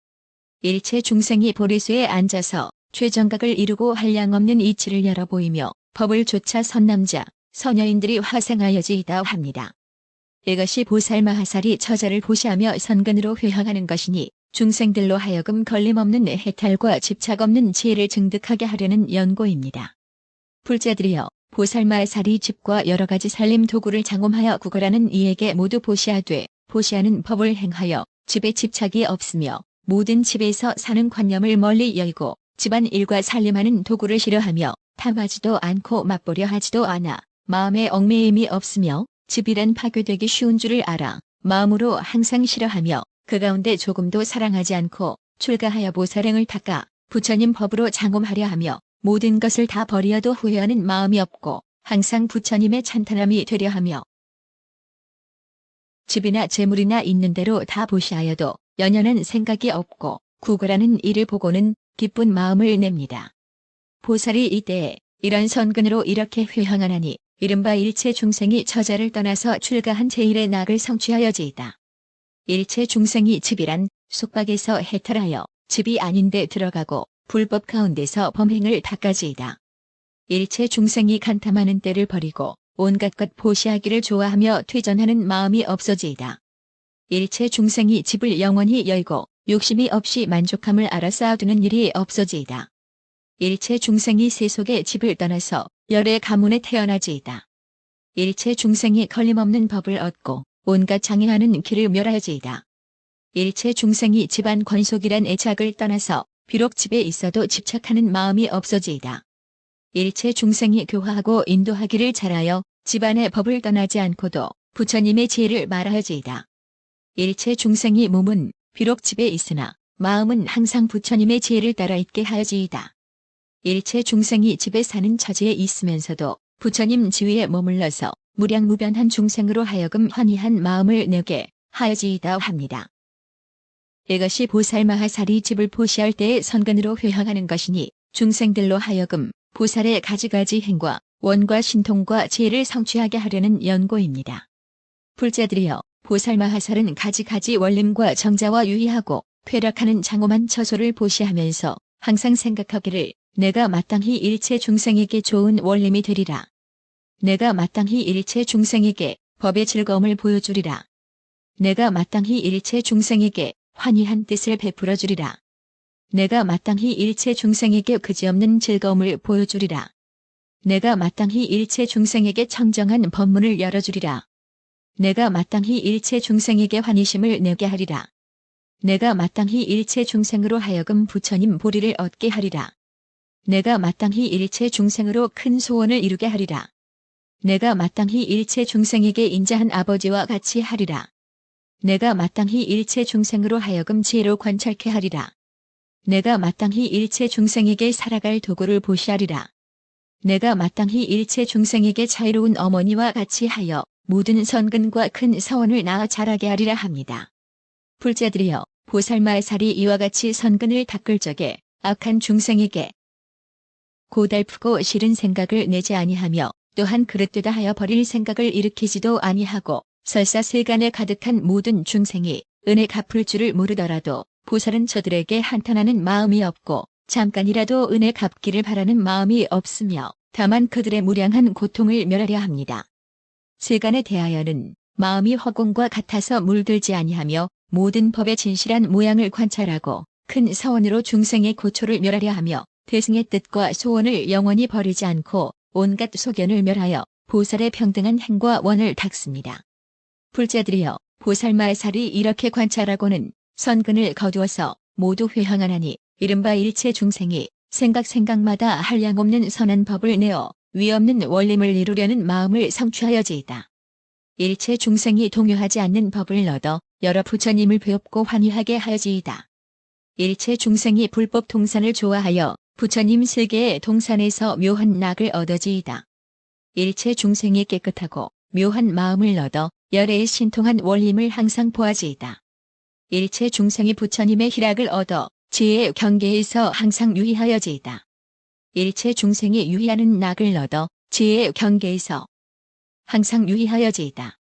일체 중생이 보리수에 앉아서 최정각을 이루고 한량없는 이치를 열어 보이며 법을 좇아 선남자, 선여인들이 화생하여지이다 합니다. 이것이 보살마하살이 저자를 보시하며 선근으로 회항하는 것이니 중생들로 하여금 걸림없는 해탈과 집착 없는 지혜를 증득하게 하려는 연고입니다. 불자들이여 보살마살이 집과 여러가지 살림 도구를 장엄하여 구걸하는 이에게 모두 보시하되 보시하는 법을 행하여 집에 집착이 없으며 모든 집에서 사는 관념을 멀리 열고 집안 일과 살림하는 도구를 싫어하며 탐하지도 않고 맛보려 하지도 않아 마음에 얽매임이 없으며 집이란 파괴되기 쉬운 줄을 알아 마음으로 항상 싫어하며 그 가운데 조금도 사랑하지 않고 출가하여 보살행을 닦아 부처님 법으로 장엄하려 하며 모든 것을 다 버리어도 후회하는 마음이 없고 항상 부처님의 찬탄함이 되려 하며 집이나 재물이나 있는 대로 다 보시하여도 연연한 생각이 없고 구걸하는 이를 보고는 기쁜 마음을 냅니다. 보살이 이때에 이런 선근으로 이렇게 회항하나니 이른바 일체 중생이 저자를 떠나서 출가한 제1의 낙을 성취하여지이다. 일체 중생이 집이란 속박에서 해탈하여 집이 아닌데 들어가고 불법 가운데서 범행을 닦아지이다. 일체 중생이 간탐하는 때를 버리고 온갖 것 보시하기를 좋아하며 퇴전하는 마음이 없어지이다. 일체 중생이 집을 영원히 열고 욕심이 없이 만족함을 알아 쌓아두는 일이 없어지이다. 일체 중생이 세속의 집을 떠나서 열의 가문에 태어나지이다. 일체 중생이 걸림없는 법을 얻고 온갖 장애하는 길을 멸하지이다. 일체 중생이 집안 권속이란 애착을 떠나서 비록 집에 있어도 집착하는 마음이 없어지이다. 일체 중생이 교화하고 인도하기를 잘하여 집안의 법을 떠나지 않고도 부처님의 지혜를 말하지이다. 일체 중생이 몸은 비록 집에 있으나 마음은 항상 부처님의 지혜를 따라 있게 하지이다. 일체 중생이 집에 사는 처지에 있으면서도 부처님 지위에 머물러서 무량무변한 중생으로 하여금 환희한 마음을 내게 하여지이다 합니다. 이것이 보살마하살이 집을 보시할 때의 선근으로 회항하는 것이니 중생들로 하여금 보살의 가지가지 행과 원과 신통과 지혜를 성취하게 하려는 연고입니다. 불자들이여, 보살마하살은 가지가지 원림과 정자와 유의하고 퇴락하는 장엄한 처소를 보시하면서 항상 생각하기를 내가 마땅히 일체 중생에게 좋은 원림이 되리라. 내가 마땅히 일체 중생에게 법의 즐거움을 보여주리라. 내가 마땅히 일체 중생에게 환희한 뜻을 베풀어 주리라. 내가 마땅히 일체 중생에게 그지없는 즐거움을 보여주리라. 내가 마땅히 일체 중생에게 청정한 법문을 열어주리라. 내가 마땅히 일체 중생에게 환희심을 내게 하리라. 내가 마땅히 일체 중생으로 하여금 부처님 보리를 얻게 하리라. 내가 마땅히 일체 중생으로 큰 소원을 이루게 하리라. 내가 마땅히 일체 중생에게 인자한 아버지와 같이 하리라. 내가 마땅히 일체 중생으로 하여금 지혜로 관찰케 하리라. 내가 마땅히 일체 중생에게 살아갈 도구를 보시하리라. 내가 마땅히 일체 중생에게 자유로운 어머니와 같이 하여 모든 선근과 큰 사원을 낳아 자라게 하리라 합니다. 불자들이여, 보살마하살이 이와 같이 선근을 닦을 적에 악한 중생에게 고달프고 싫은 생각을 내지 아니하며 또한 그릇되다 하여 버릴 생각을 일으키지도 아니하고 설사 세간에 가득한 모든 중생이 은혜 갚을 줄을 모르더라도 보살은 저들에게 한탄하는 마음이 없고 잠깐이라도 은혜 갚기를 바라는 마음이 없으며 다만 그들의 무량한 고통을 멸하려 합니다. 세간에 대하여는 마음이 허공과 같아서 물들지 아니하며 모든 법의 진실한 모양을 관찰하고 큰 사원으로 중생의 고초를 멸하려 하며 대승의 뜻과 소원을 영원히 버리지 않고 온갖 소견을 멸하여 보살의 평등한 행과 원을 닦습니다. 불자들이여, 보살마하살이 이렇게 관찰하고는 선근을 거두어서 모두 회항하나니 이른바 일체 중생이 생각마다 한량없는 선한 법을 내어 위없는 원림을 이루려는 마음을 성취하여지이다. 일체 중생이 동요하지 않는 법을 얻어 여러 부처님을 배웁고 환희하게 하여지이다. 일체 중생이 불법 동산을 좋아하여 부처님 세계의 동산에서 묘한 낙을 얻어지이다. 일체 중생이 깨끗하고 묘한 마음을 얻어 열애에 신통한 원림을 항상 보아지이다. 일체 중생이 부처님의 희락을 얻어 지혜의 경계에서 항상 유의하여지이다. 일체 중생이 유의하는 낙을 얻어 지혜의 경계에서 항상 유의하여지이다.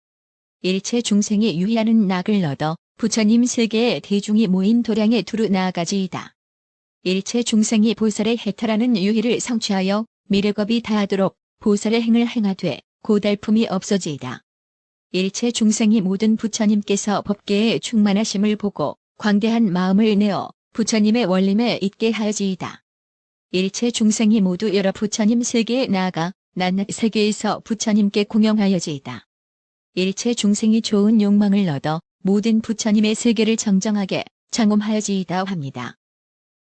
일체 중생이 유의하는 낙을 얻어 부처님 세계의 대중이 모인 도량에 두루 나아가지이다. 일체 중생이 보살의 해탈하는 유의를 성취하여 미래겁이 다하도록 보살의 행을 행하되 고달픔이 없어지이다. 일체 중생이 모든 부처님께서 법계의 충만하심을 보고 광대한 마음을 내어 부처님의 원림에 있게 하여지이다. 일체 중생이 모두 여러 부처님 세계에 나아가 낱낱 세계에서 부처님께 공영하여지이다. 일체 중생이 좋은 욕망을 얻어 모든 부처님의 세계를 정정하게 장엄하여지이다 합니다.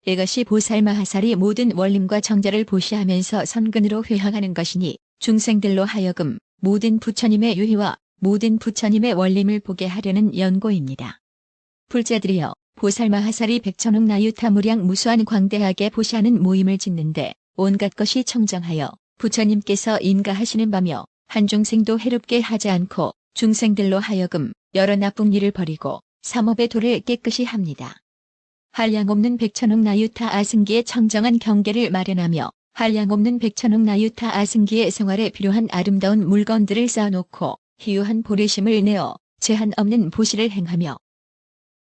이것이 보살마하살이 모든 원림과 정자를 보시하면서 선근으로 회항하는 것이니 중생들로 하여금 모든 부처님의 유희와 모든 부처님의 원림을 보게 하려는 연고입니다. 불자들이여, 보살마하살이 백천억 나유타 무량 무수한 광대하게 보시하는 모임을 짓는데 온갖 것이 청정하여 부처님께서 인가하시는 바며 한 중생도 해롭게 하지 않고 중생들로 하여금 여러 나쁜 일을 버리고 삼업의 도를 깨끗이 합니다. 한량없는 백천억 나유타 아승기의 청정한 경계를 마련하며 한량없는 백천억 나유타 아승기의 생활에 필요한 아름다운 물건들을 쌓아놓고 희유한 보리심을 내어 제한 없는 보시를 행하며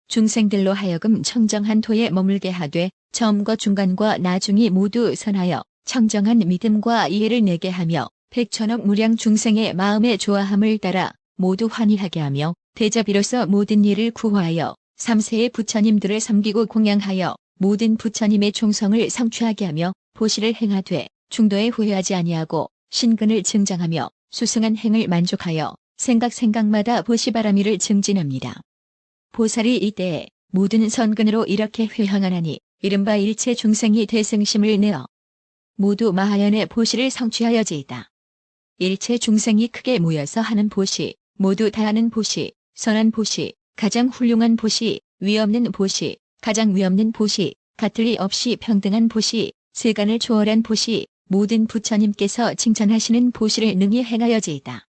중생들로 하여금 청정한 도에 머물게 하되 처음과 중간과 나중이 모두 선하여 청정한 믿음과 이해를 내게 하며 백천억 무량 중생의 마음의 조화함을 따라 모두 환희하게 하며 대접이로서 모든 일을 구호하여 3세의 부처님들을 섬기고 공양하여 모든 부처님의 총성을 성취하게 하며 보시를 행하되 중도에 후회하지 아니하고 신근을 증장하며 수승한 행을 만족하여 생각마다 보시바라미를 증진합니다. 보살이 이때에 모든 선근으로 이렇게 회황하나니 이른바 일체 중생이 대승심을 내어 모두 마하연의 보시를 성취하여지이다. 일체 중생이 크게 모여서 하는 보시, 모두 다 하는 보시, 선한 보시, 가장 훌륭한 보시, 위없는 보시, 가장 위없는 보시, 같을 리 없이 평등한 보시, 세간을 초월한 보시, 모든 부처님께서 칭찬하시는 보시를 능히 행하여지이다.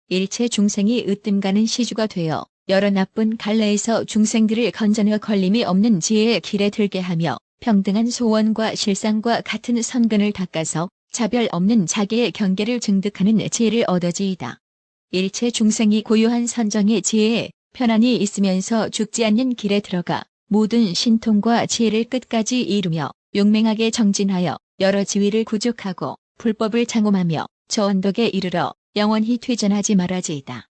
일체 중생이 으뜸가는 시주가 되어 여러 나쁜 갈래에서 중생들을 건져내어 걸림이 없는 지혜의 길에 들게 하며 평등한 소원과 실상과 같은 선근을 닦아서 차별 없는 자기의 경계를 증득하는 지혜를 얻어지이다. 일체 중생이 고유한 선정의 지혜에 편안히 있으면서 죽지 않는 길에 들어가 모든 신통과 지혜를 끝까지 이루며 용맹하게 정진하여 여러 지위를 구족하고 불법을 장엄하며 저 언덕에 이르러 영원히 퇴전하지 말아지이다.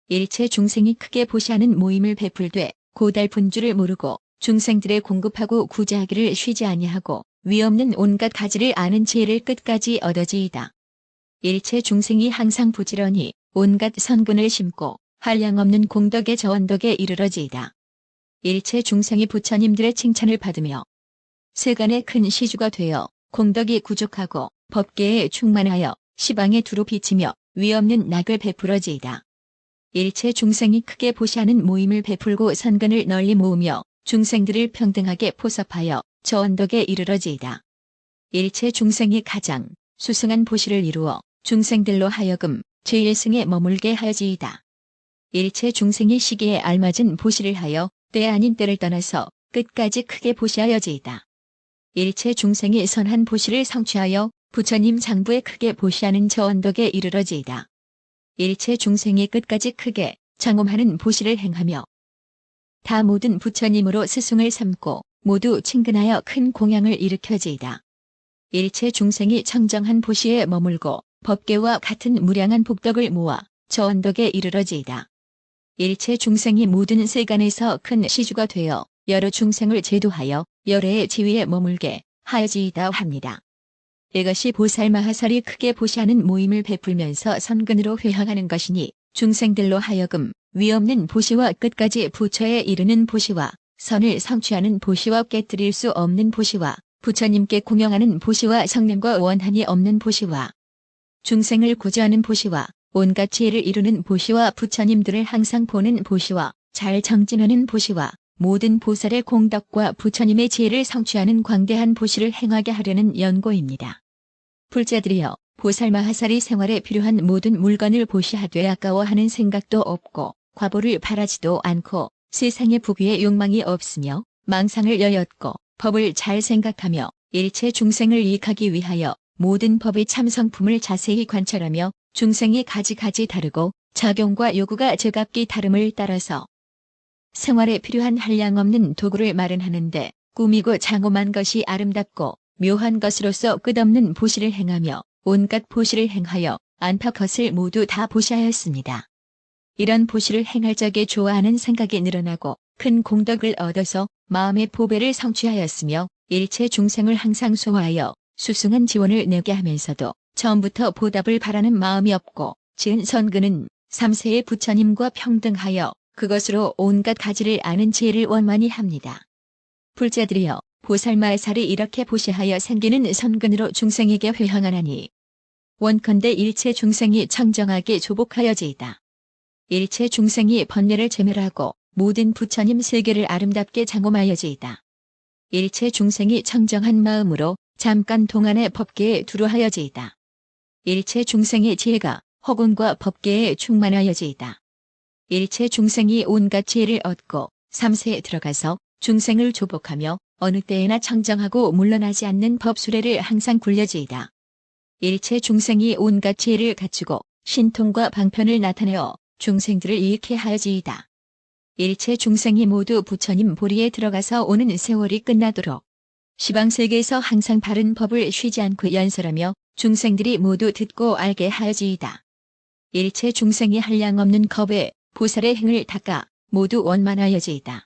일체 중생이 크게 보시하는 모임을 베풀되 고달픈 줄을 모르고 중생들의 공급하고 구제하기를 쉬지 아니하고 위없는 온갖 가지를 아는 지혜를 끝까지 얻어지이다. 일체 중생이 항상 부지런히 온갖 선근을 심고 한량없는 공덕의 저 언덕에 이르러지이다. 일체 중생이 부처님들의 칭찬을 받으며 세간의 큰 시주가 되어 공덕이 구족하고 법계에 충만하여 시방에 두루 비치며 위없는 낙을 베풀어지이다. 일체 중생이 크게 보시하는 모임을 베풀고 선근을 널리 모으며 중생들을 평등하게 포섭하여 저 언덕에 이르러지이다. 일체 중생이 가장 수승한 보시를 이루어 중생들로 하여금 제1승에 머물게 하여지이다. 일체 중생이 시기에 알맞은 보시를 하여 때 아닌 때를 떠나서 끝까지 크게 보시하여지이다. 일체 중생이 선한 보시를 성취하여 부처님 장부에 크게 보시하는 저 언덕에 이르러지이다. 일체 중생이 끝까지 크게 장엄하는 보시를 행하며 다 모든 부처님으로 스승을 삼고 모두 친근하여 큰 공양을 일으켜지이다. 일체 중생이 청정한 보시에 머물고 법계와 같은 무량한 복덕을 모아 저 언덕에 이르러지이다. 일체 중생이 모든 세간에서 큰 시주가 되어 여러 중생을 제도하여 열애의 지위에 머물게 하여지이다 합니다. 이것이 보살마하살이 크게 보시하는 모임을 베풀면서 선근으로 회황하는 것이니 중생들로 하여금 위없는 보시와 끝까지 부처에 이르는 보시와 선을 성취하는 보시와 깨뜨릴 수 없는 보시와 부처님께 공영하는 보시와 성냄과 원한이 없는 보시와 중생을 구제하는 보시와 온갖 지혜를 이루는 보시와 부처님들을 항상 보는 보시와 잘 정진하는 보시와 모든 보살의 공덕과 부처님의 지혜를 성취하는 광대한 보시를 행하게 하려는 연고입니다. 불자들이여 보살마하살이 생활에 필요한 모든 물건을 보시하되 아까워하는 생각도 없고 과보를 바라지도 않고 세상의 부귀에 욕망이 없으며 망상을 여였고 법을 잘 생각하며 일체 중생을 이익하기 위하여 모든 법의 참성품을 자세히 관찰하며 중생이 가지가지 다르고 작용과 요구가 제각기 다름을 따라서 생활에 필요한 한량없는 도구를 마련하는데 꾸미고 장엄한 것이 아름답고 묘한 것으로서 끝없는 보시를 행하며 온갖 보시를 행하여 안팎 것을 모두 다 보시하였습니다. 이런 보시를 행할 적에 좋아하는 생각이 늘어나고 큰 공덕을 얻어서 마음의 보배를 성취하였으며 일체 중생을 항상 소화하여 수승한 지원을 내게 하면서도 처음부터 보답을 바라는 마음이 없고 지은 선근은 3세의 부처님과 평등하여 그것으로 온갖 가지를 아는 지혜를 원만히 합니다. 불자들이여 보살마하살이 이렇게 보시하여 생기는 선근으로 중생에게 회황하나니 원컨대 일체 중생이 청정하게 조복하여지이다. 일체 중생이 번뇌를 제멸하고 모든 부처님 세계를 아름답게 장엄하여지이다. 일체 중생이 청정한 마음으로 잠깐 동안의 법계에 두루하여지이다. 일체 중생의 지혜가 허군과 법계에 충만하여지이다. 일체 중생이 온갖 지혜를 얻고 3세에 들어가서 중생을 조복하며 어느 때에나 청정하고 물러나지 않는 법수레를 항상 굴려지이다. 일체 중생이 온갖 지혜를 갖추고 신통과 방편을 나타내어 중생들을 이익해 하여지이다. 일체 중생이 모두 부처님 보리에 들어가서 오는 세월이 끝나도록 시방세계에서 항상 바른 법을 쉬지 않고 연설하며 중생들이 모두 듣고 알게 하여지이다. 일체 중생이 한량없는 겁에 보살의 행을 닦아 모두 원만하여지이다.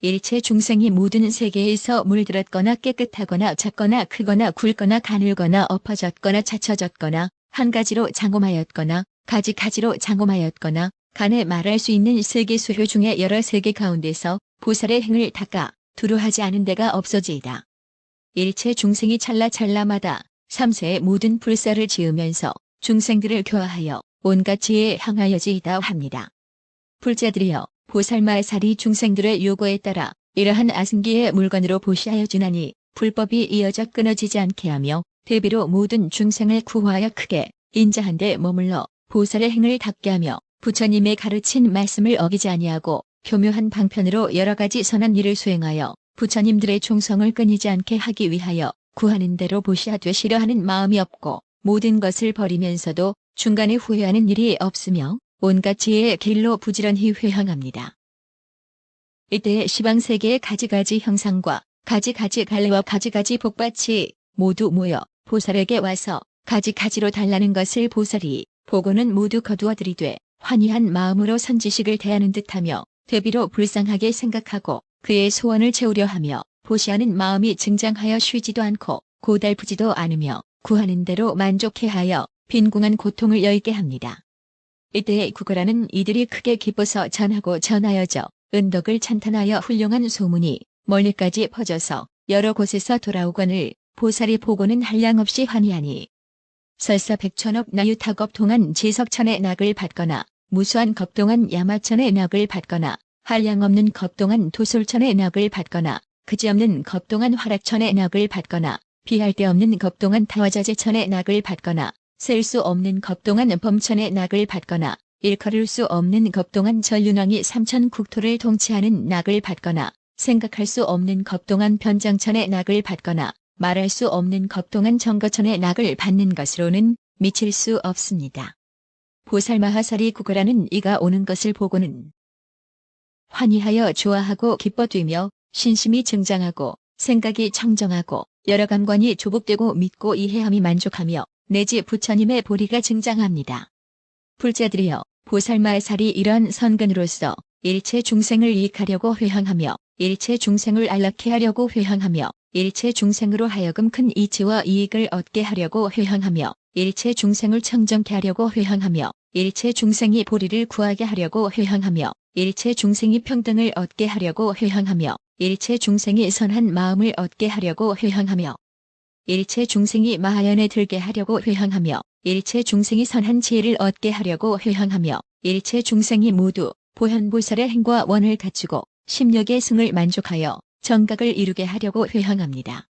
일체 중생이 모든 세계에서 물들었거나 깨끗하거나 작거나 크거나 굵거나 가늘거나 엎어졌거나 찾쳐졌거나 한 가지로 장엄하였거나 가지가지로 장엄하였거나 간에 말할 수 있는 세계 수효 중에 여러 세계 가운데서 보살의 행을 닦아 두루 하지 않은 데가 없어지이다. 일체 중생이 찰나찰나마다 삼세의 모든 불사를 지으면서 중생들을 교화하여 온갖 지혜에 향하여지이다 합니다. 불자들이여 보살마살이 중생들의 요구에 따라 이러한 아승기의 물건으로 보시하여 주나니 불법이 이어져 끊어지지 않게 하며 대비로 모든 중생을 구하여 크게 인자한 데 머물러 보살의 행을 닦게 하며 부처님의 가르친 말씀을 어기지 아니하고 교묘한 방편으로 여러 가지 선한 일을 수행하여 부처님들의 충성을 끊이지 않게 하기 위하여 구하는 대로 보시하되 싫어하는 마음이 없고 모든 것을 버리면서도 중간에 후회하는 일이 없으며 온갖 지혜의 길로 부지런히 회향합니다. 이때 시방세계의 가지가지 형상과 가지가지 갈래와 가지가지 복밭이 모두 모여 보살에게 와서 가지가지로 달라는 것을 보살이 보고는 모두 거두어들이되 환희한 마음으로 선지식을 대하는 듯하며 대비로 불쌍하게 생각하고 그의 소원을 채우려 하며 보시하는 마음이 증장하여 쉬지도 않고 고달프지도 않으며 구하는 대로 만족해하여 빈궁한 고통을 여의게 합니다. 이때에 구걸하는 이들이 크게 기뻐서 전하고 전하여져 은덕을 찬탄하여 훌륭한 소문이 멀리까지 퍼져서 여러 곳에서 돌아오거늘 보살이 보고는 한량없이 환희하니 설사 백천억 나유타겁 동안 지석천의 낙을 받거나 무수한 겁 동안 야마천의 낙을 받거나 한량없는 겁 동안 도솔천의 낙을 받거나 그지없는 겁 동안 화락천의 낙을 받거나 비할 데 없는 겁 동안 타화자재천의 낙을 받거나 셀 수 없는 겁 동안 범천의 낙을 받거나 일컬을 수 없는 겁 동안 전륜왕이 삼천 국토를 통치하는 낙을 받거나 생각할 수 없는 겁 동안 변장천의 낙을 받거나 말할 수 없는 겁 동안 정거천의 낙을 받는 것으로는 미칠 수 없습니다. 보살마하살이 구걸하는 이가 오는 것을 보고는 환희하여 좋아하고 기뻐 뛰며 신심이 증장하고 생각이 청정하고 여러 감관이 조복되고 믿고 이해함이 만족하며 내지 부처님의 보리가 증장합니다. 불자들이여 보살마살이 이런 선근으로서 일체 중생을 이익하려고 회향하며 일체 중생을 안락해 하려고 회향하며 일체 중생으로 하여금 큰 이치와 이익을 얻게 하려고 회향하며 일체 중생을 청정케 하려고 회향하며 일체 중생이 보리를 구하게 하려고 회향하며 일체 중생이 평등을 얻게 하려고 회향하며 일체 중생이 선한 마음을 얻게 하려고 회향하며 일체 중생이 마하연에 들게 하려고 회향하며 일체 중생이 선한 지혜를 얻게 하려고 회향하며 일체 중생이 모두 보현보살의 행과 원을 갖추고 심력의 승을 만족하여 정각을 이루게 하려고 회향합니다.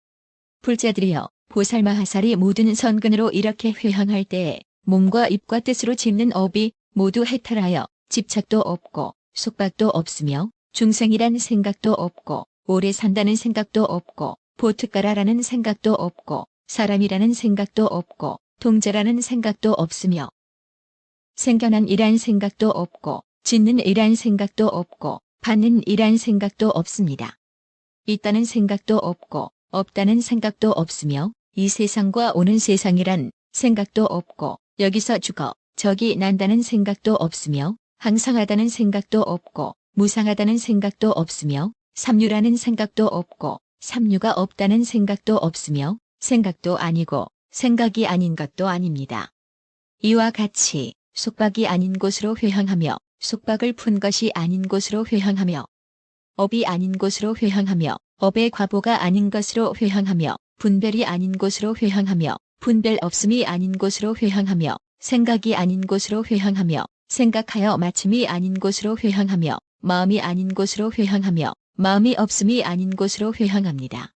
불자들이여 보살마하살이 모든 선근으로 이렇게 회향할 때에 몸과 입과 뜻으로 짓는 업이 모두 해탈하여 집착도 없고 속박도 없으며 중생이란 생각도 없고 오래 산다는 생각도 없고 보특가라라는 생각도 없고 사람이라는 생각도 없고 동자라는 생각도 없으며 생겨난 이란 생각도 없고 짓는 이란 생각도 없고 받는 이란 생각도 없습니다. 있다는 생각도 없고 없다는 생각도 없으며 이 세상과 오는 세상이란 생각도 없고 여기서 죽어 저기 난다는 생각도 없으며 항상하다는 생각도 없고 무상하다는 생각도 없으며 삼류라는 생각도 없고 삼류가 없다는 생각도 없으며 생각도 아니고 생각이 아닌 것도 아닙니다. 이와 같이 속박이 아닌 곳으로 회향하며 속박을 푼 것이 아닌 곳으로 회향하며 업이 아닌 곳으로 회향하며 업의 과보가 아닌 것으로 회향하며 분별이 아닌 곳으로 회향하며 분별 없음이 아닌 곳으로 회향하며 생각이 아닌 곳으로 회향하며 생각하여 마침이 아닌 곳으로 회향하며 마음이 아닌 곳으로 회향하며 마음이 없음이 아닌 곳으로 회향합니다.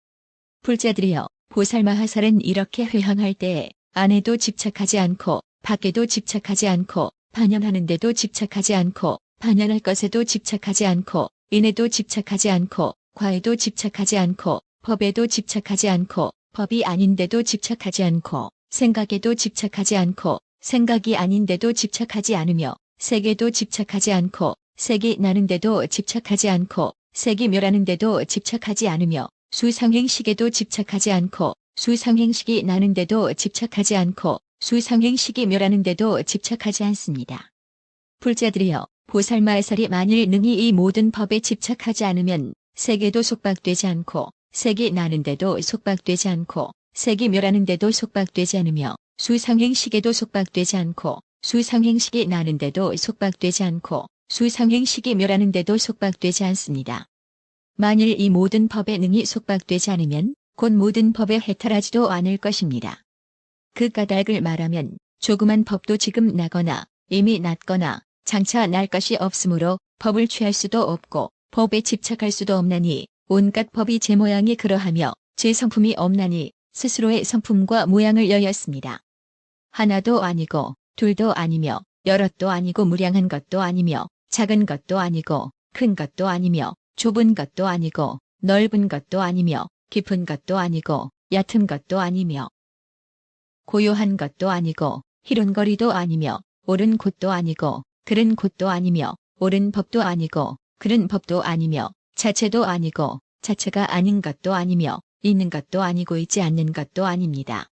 불자들이여 보살마하살은 이렇게 회향할 때에 안에도 집착하지 않고 밖에도 집착하지 않고 반연하는 데도 집착하지 않고 반연할 것에도 집착하지 않고 인에도 집착하지 않고 과에도 집착하지 않고 법에도 집착하지 않고 법이 아닌데도 집착하지 않고 생각에도 집착하지 않고 생각이 아닌데도 집착하지 않으며 색에도 집착하지 않고 색이 나는데도 집착하지 않고 색이 멸하는데도 집착하지 않으며 수상행식에도 집착하지 않고 수상행식이 나는데도 집착하지 않고 수상행식이 멸하는데도 집착하지 않습니다. 불자들이여, 보살마살이 만일 능히 이 모든 법에 집착하지 않으면 색에도 속박되지 않고 색이 나는데도 속박되지 않고 색이 멸하는데도 속박되지 않으며 수상행식에도 속박되지 않고 수상행식이 나는데도 속박되지 않고 수상행식이 멸하는데도 속박되지 않습니다. 만일 이 모든 법에 능히 속박되지 않으면 곧 모든 법에 해탈하지도 않을 것입니다. 그 까닭을 말하면 조그만 법도 지금 나거나 이미 났거나 장차 날 것이 없으므로 법을 취할 수도 없고 법에 집착할 수도 없나니 온갖 법이 제 모양이 그러하며 제 성품이 없나니 스스로의 성품과 모양을 여였습니다. 하나도 아니고 둘도 아니며 여럿도 아니고 무량한 것도 아니며 작은 것도 아니고 큰 것도 아니며 좁은 것도 아니고 넓은 것도 아니며 깊은 것도 아니고 얕은 것도 아니며 고요한 것도 아니고 희론거리도 아니며 옳은 곳도 아니고 그른 곳도 아니며 옳은 법도 아니고 그른 법도 아니며 자체도 아니고 자체가 아닌 것도 아니며 있는 것도 아니고 있지 않는 것도 아닙니다.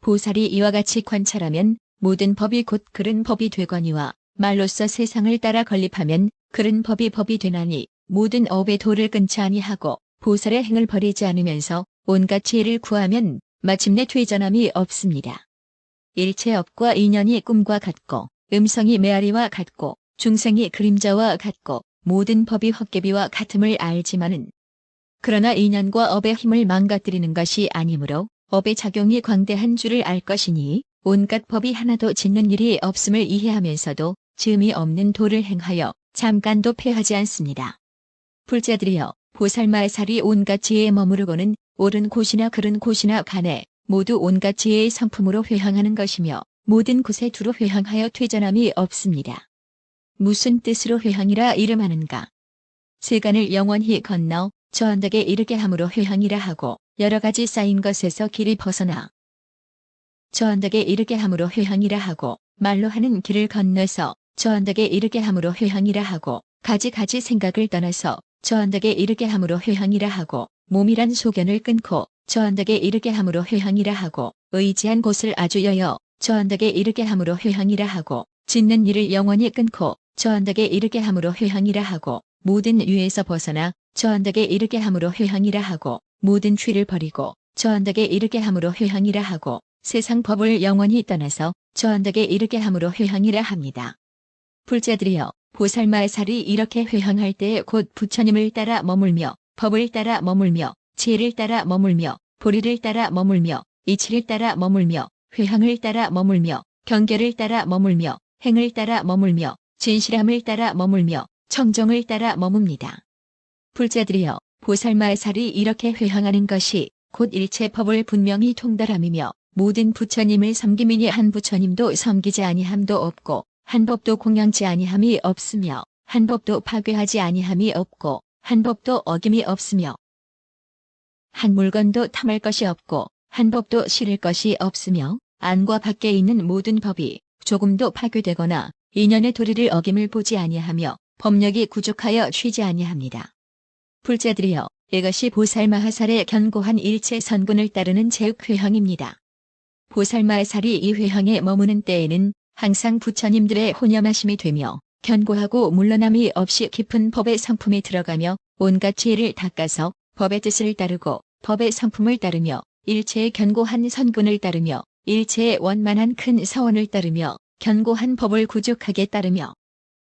보살이 이와 같이 관찰하면 모든 법이 곧 그른 법이 되거니와 말로써 세상을 따라 건립하면 그른 법이 되나니 모든 업의 도를 끊지 아니하고 보살의 행을 버리지 않으면서 온갖 지혜를 구하면 마침내 퇴전함이 없습니다. 일체 업과 인연이 꿈과 같고 음성이 메아리와 같고 중생이 그림자와 같고 모든 법이 헛개비와 같음을 알지만은 그러나 인연과 업의 힘을 망가뜨리는 것이 아니므로 업의 작용이 광대한 줄을 알 것이니 온갖 법이 하나도 짓는 일이 없음을 이해하면서도 즈음이 없는 도를 행하여 잠깐도 패하지 않습니다. 불자들이여, 보살마살이 온갖 지혜에 머무르고는 옳은 곳이나 그른 곳이나 간에 모두 온갖 지혜의 성품으로 회항하는 것이며 모든 곳에 두루 회항하여 퇴전함이 없습니다. 무슨 뜻으로 회항이라 이름하는가? 세간을 영원히 건너 저 언덕에 이르게 함으로 회항이라 하고 여러 가지 쌓인 것에서 길이 벗어나 저 언덕에 이르게 함으로 회항이라 하고 말로 하는 길을 건너서 저 언덕에 이르게 함으로 회항이라 하고 가지 생각을 떠나서 저 언덕에 이르게 함으로 회항이라 하고 몸이란 소견을 끊고 저 언덕에 이르게 함으로 회항이라 하고 의지한 곳을 아주 여여 저 언덕에 이르게 함으로 회항이라 하고 짓는 일을 영원히 끊고 저 언덕에 이르게 함으로 회항이라 하고 모든 유에서 벗어나 저 언덕에 이르게 함으로 회항이라 하고 모든 취를 버리고 저 언덕에 이르게 함으로 회항이라 하고 세상 법을 영원히 떠나서 저 언덕에 이르게 함으로 회항이라 합니다. 불자들이여, 보살마살이 이렇게 회항할 때에 곧 부처님을 따라 머물며 법을 따라 머물며 지혜를 따라 머물며 보리를 따라 머물며 이치를 따라 머물며 회항을 따라 머물며 경계를 따라 머물며 행을 따라 머물며 진실함을 따라 머물며 청정을 따라 머뭅니다. 불자들이여, 보살마살이 이렇게 회항하는 것이 곧 일체 법을 분명히 통달함이며 모든 부처님을 섬김이니 한 부처님도 섬기지 아니함도 없고 한 법도 공양치 아니함이 없으며 한 법도 파괴하지 아니함이 없고 한 법도 어김이 없으며 한 물건도 탐할 것이 없고 한 법도 실을 것이 없으며 안과 밖에 있는 모든 법이 조금도 파괴되거나 인연의 도리를 어김을 보지 아니하며 법력이 부족하여 쉬지 아니합니다. 불자들이여, 이것이 보살마하살의 견고한 일체 선군을 따르는 제흑회항입니다. 보살마하살이 이 회항에 머무는 때에는 항상 부처님들의 혼념하심이 되며 견고하고 물러남이 없이 깊은 법의 성품이 들어가며 온갖 지혜를 닦아서 법의 뜻을 따르고 법의 성품을 따르며 일체의 견고한 선군을 따르며 일체의 원만한 큰 서원을 따르며 견고한 법을 구족하게 따르며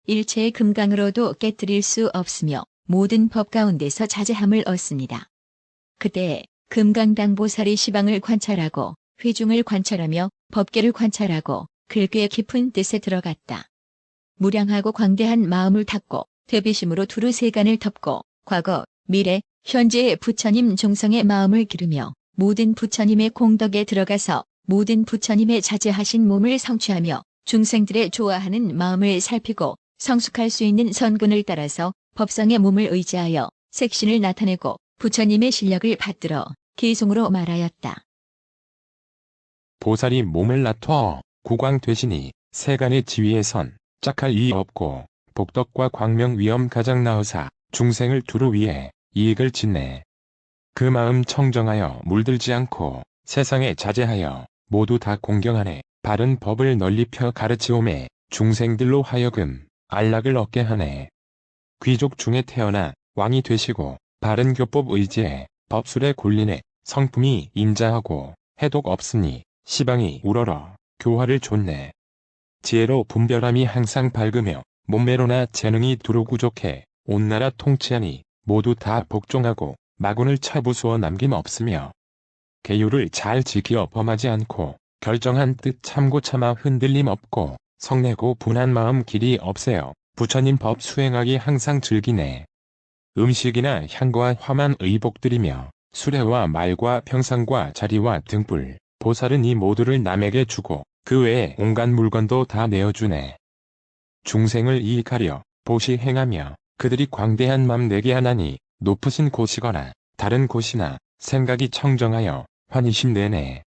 일체의 금강으로도 깨뜨릴 수 없으며 모든 법 가운데서 자제함을 얻습니다. 그때 금강당보살이 시방을 관찰하고 회중을 관찰하며 법계를 관찰하고 글귀의 깊은 뜻에 들어갔다. 무량하고 광대한 마음을 닫고 대비심으로 두루 세간을 덮고 과거, 미래, 현재의 부처님 종성의 마음을 기르며 모든 부처님의 공덕에 들어가서 모든 부처님의 자제하신 몸을 성취하며 중생들의 좋아하는 마음을 살피고 성숙할 수 있는 선군을 따라서 법성의 몸을 의지하여 색신을 나타내고 부처님의 실력을 받들어 기송으로 말하였다. 보살이 몸을 나투어 구광되시니 세간의 지위에 선 짝할 이 없고 복덕과 광명 위엄 가장 나으사 중생을 두루 위해 이익을 짓네. 그 마음 청정하여 물들지 않고 세상에 자제하여 모두 다 공경하네. 바른 법을 널리 펴 가르치오매 중생들로 하여금 안락을 얻게 하네. 귀족 중에 태어나 왕이 되시고 바른 교법 의지에 법술에 굴리네. 성품이 인자하고 해독 없으니 시방이 우러러 교화를 좇네. 지혜로 분별함이 항상 밝으며 몸매로나 재능이 두루 부족해 온 나라 통치하니 모두 다 복종하고 마군을 차부수어 남김없으며 계율을 잘 지키어 범하지 않고 결정한 뜻 참고 참아 흔들림 없고 성내고 분한 마음 길이 없애어 부처님 법 수행하기 항상 즐기네. 음식이나 향과 화만 의복드리며 수레와 말과 평상과 자리와 등불, 보살은 이 모두를 남에게 주고 그 외에 온갖 물건도 다 내어주네. 중생을 이익하려 보시 행하며 그들이 광대한 맘 내게 하나니 높으신 곳이거나 다른 곳이나 생각이 청정하여 환희심 내네.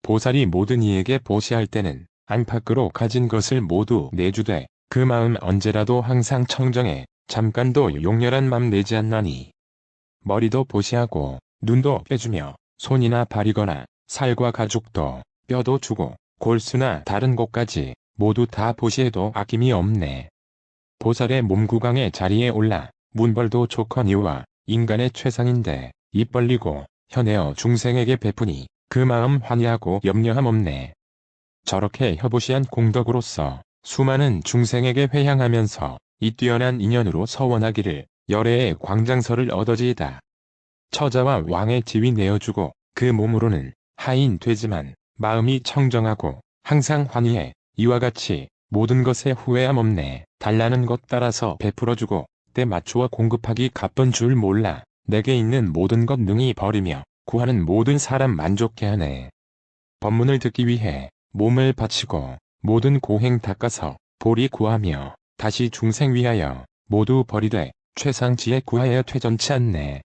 보살이 모든 이에게 보시할 때는 안팎으로 가진 것을 모두 내주되 그 마음 언제라도 항상 청정해 잠깐도 용렬한 맘 내지 않나니 머리도 보시하고 눈도 빼주며 손이나 발이거나 살과 가죽도 뼈도 주고 골수나 다른 곳까지 모두 다 보시해도 아낌이 없네. 보살의 몸구강의 자리에 올라 문벌도 조커니와 인간의 최상인데 입 벌리고 현에어 중생에게 베푸니 그 마음 환희하고 염려함 없네. 저렇게 혀보시한 공덕으로서 수많은 중생에게 회향하면서 이 뛰어난 인연으로 서원하기를 열애의 광장설을 얻어지이다. 처자와 왕의 지위 내어주고 그 몸으로는 하인 되지만 마음이 청정하고 항상 환희해 이와 같이 모든 것에 후회함 없네. 달라는 것 따라서 베풀어주고 때 맞추어 공급하기 가쁜 줄 몰라 내게 있는 모든 것 능히 버리며 구하는 모든 사람 만족해 하네. 법문을 듣기 위해 몸을 바치고 모든 고행 닦아서 보리 구하며 다시 중생 위하여 모두 버리되 최상지에 구하여 퇴전치 않네.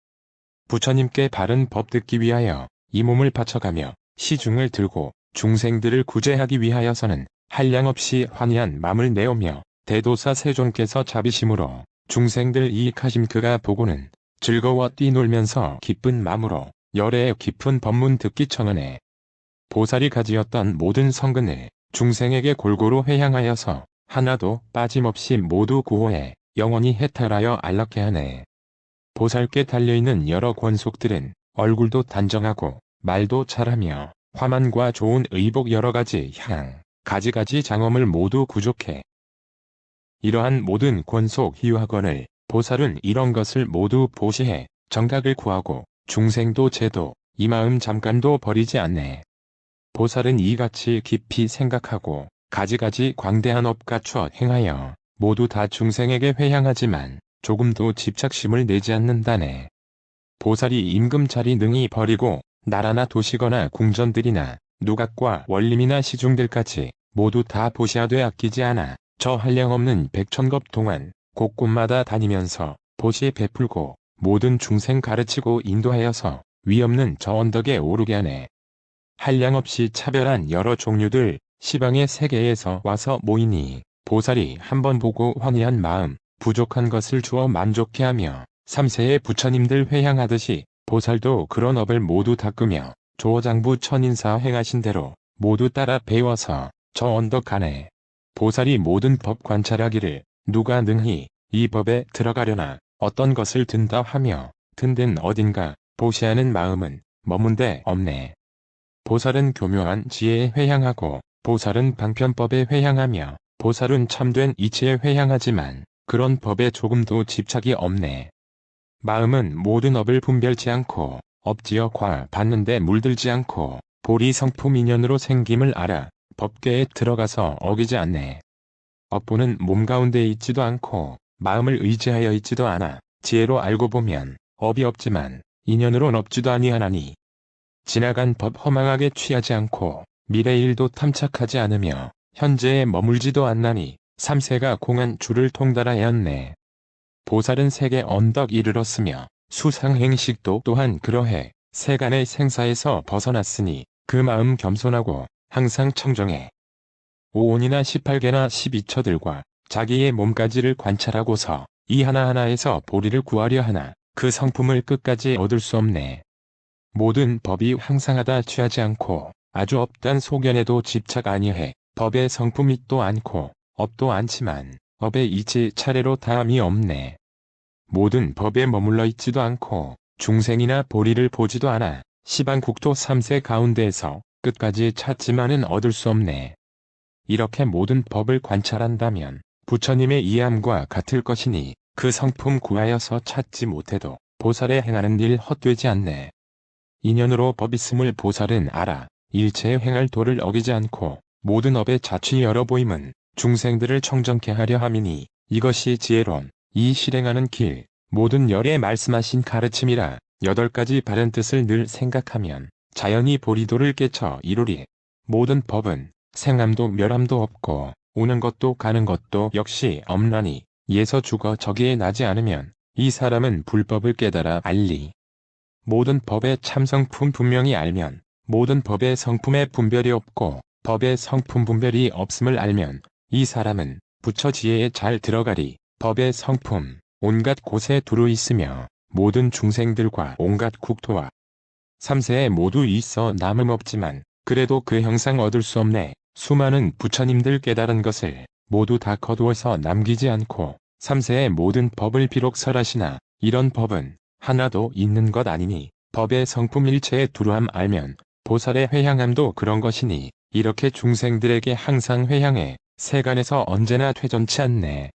부처님께 바른 법 듣기 위하여 이 몸을 바쳐가며 시중을 들고 중생들을 구제하기 위하여서는 한량없이 환희한 맘을 내오며 대도사 세존께서 자비심으로 중생들 이익하심 그가 보고는 즐거워 뛰놀면서 기쁜 마음으로 열애의 깊은 법문 듣기 청하네. 보살이 가지었던 모든 성근을 중생에게 골고루 회향하여서 하나도 빠짐없이 모두 구호해 영원히 해탈하여 안락해 하네. 보살께 달려있는 여러 권속들은 얼굴도 단정하고 말도 잘하며 화만과 좋은 의복 여러가지 향, 가지가지 장엄을 모두 구족해. 이러한 모든 권속 희화건을 보살은 이런 것을 모두 보시해 정각을 구하고 중생도 제도 이 마음 잠깐도 버리지 않네. 보살은 이같이 깊이 생각하고 가지가지 광대한 업 갖추어 행하여 모두 다 중생에게 회향하지만 조금도 집착심을 내지 않는다네. 보살이 임금자리 능히 버리고 나라나 도시거나 궁전들이나 누각과 원림이나 시중들까지 모두 다 보시하되 아끼지 않아 저 한량없는 백천겁 동안 곳곳마다 다니면서 보시 베풀고 모든 중생 가르치고 인도하여서 위없는 저 언덕에 오르게 하네. 한량없이 차별한 여러 종류들 시방의 세계에서 와서 모이니 보살이 한번 보고 환희한 마음 부족한 것을 주어 만족해 하며 삼세의 부처님들 회향하듯이 보살도 그런 업을 모두 닦으며 조장부 천인사 행하신 대로 모두 따라 배워서 저 언덕 안에 보살이 모든 법 관찰하기를 누가 능히 이 법에 들어가려나 어떤 것을 든다 하며 든 데는 어딘가 보시하는 마음은 머문데 없네. 보살은 교묘한 지혜에 회향하고 보살은 방편법에 회향하며 보살은 참된 이치에 회향하지만 그런 법에 조금도 집착이 없네. 마음은 모든 업을 분별치 않고 업지어 과 받는데 물들지 않고 보리 성품 인연으로 생김을 알아 법계에 들어가서 어기지 않네. 업보는 몸 가운데 있지도 않고 마음을 의지하여 있지도 않아 지혜로 알고 보면 업이 없지만 인연으론 없지도 아니하나니 지나간 법 허망하게 취하지 않고 미래 일도 탐착하지 않으며 현재에 머물지도 않나니 삼세가 공한 줄을 통달하였네. 보살은 세계 언덕 이르렀으며 수상행식도 또한 그러해 세간의 생사에서 벗어났으니 그 마음 겸손하고 항상 청정해. 5온이나 18개나 12처들과 자기의 몸가지를 관찰하고서 이 하나하나에서 보리를 구하려 하나 그 성품을 끝까지 얻을 수 없네. 모든 법이 항상하다 취하지 않고 아주 없단 소견에도 집착 아니해 법의 성품 있도 않고 없도 않지만 업의 이치 차례로 다함이 없네. 모든 법에 머물러 있지도 않고 중생이나 보리를 보지도 않아 시방국토 3세 가운데에서 끝까지 찾지만은 얻을 수 없네. 이렇게 모든 법을 관찰한다면 부처님의 이함과 같을 것이니 그 성품 구하여서 찾지 못해도 보살의 행하는 일 헛되지 않네. 인연으로 법 있음을 보살은 알아 일체의 행할 도를 어기지 않고 모든 업의 자취 열어 보임은 중생들을 청정케 하려 함이니 이것이 지혜론, 이 실행하는 길, 모든 열에 말씀하신 가르침이라 8가지 바른 뜻을 늘 생각하면 자연히 보리도를 깨쳐 이루리. 모든 법은 생함도 멸함도 없고 오는 것도 가는 것도 역시 없나니 예서 죽어 저기에 나지 않으면 이 사람은 불법을 깨달아 알리. 모든 법의 참성품 분명히 알면 모든 법의 성품에 분별이 없고 법의 성품 분별이 없음을 알면 이 사람은 부처 지혜에 잘 들어가리. 법의 성품 온갖 곳에 두루 있으며 모든 중생들과 온갖 국토와 3세에 모두 있어 남음 없지만 그래도 그 형상 얻을 수 없네. 수많은 부처님들 깨달은 것을 모두 다 거두어서 남기지 않고 3세의 모든 법을 비록 설하시나 이런 법은 하나도 있는 것 아니니 법의 성품 일체에 두루함 알면 보살의 회향함도 그런 것이니 이렇게 중생들에게 항상 회향해 세간에서 언제나 퇴전치 않네.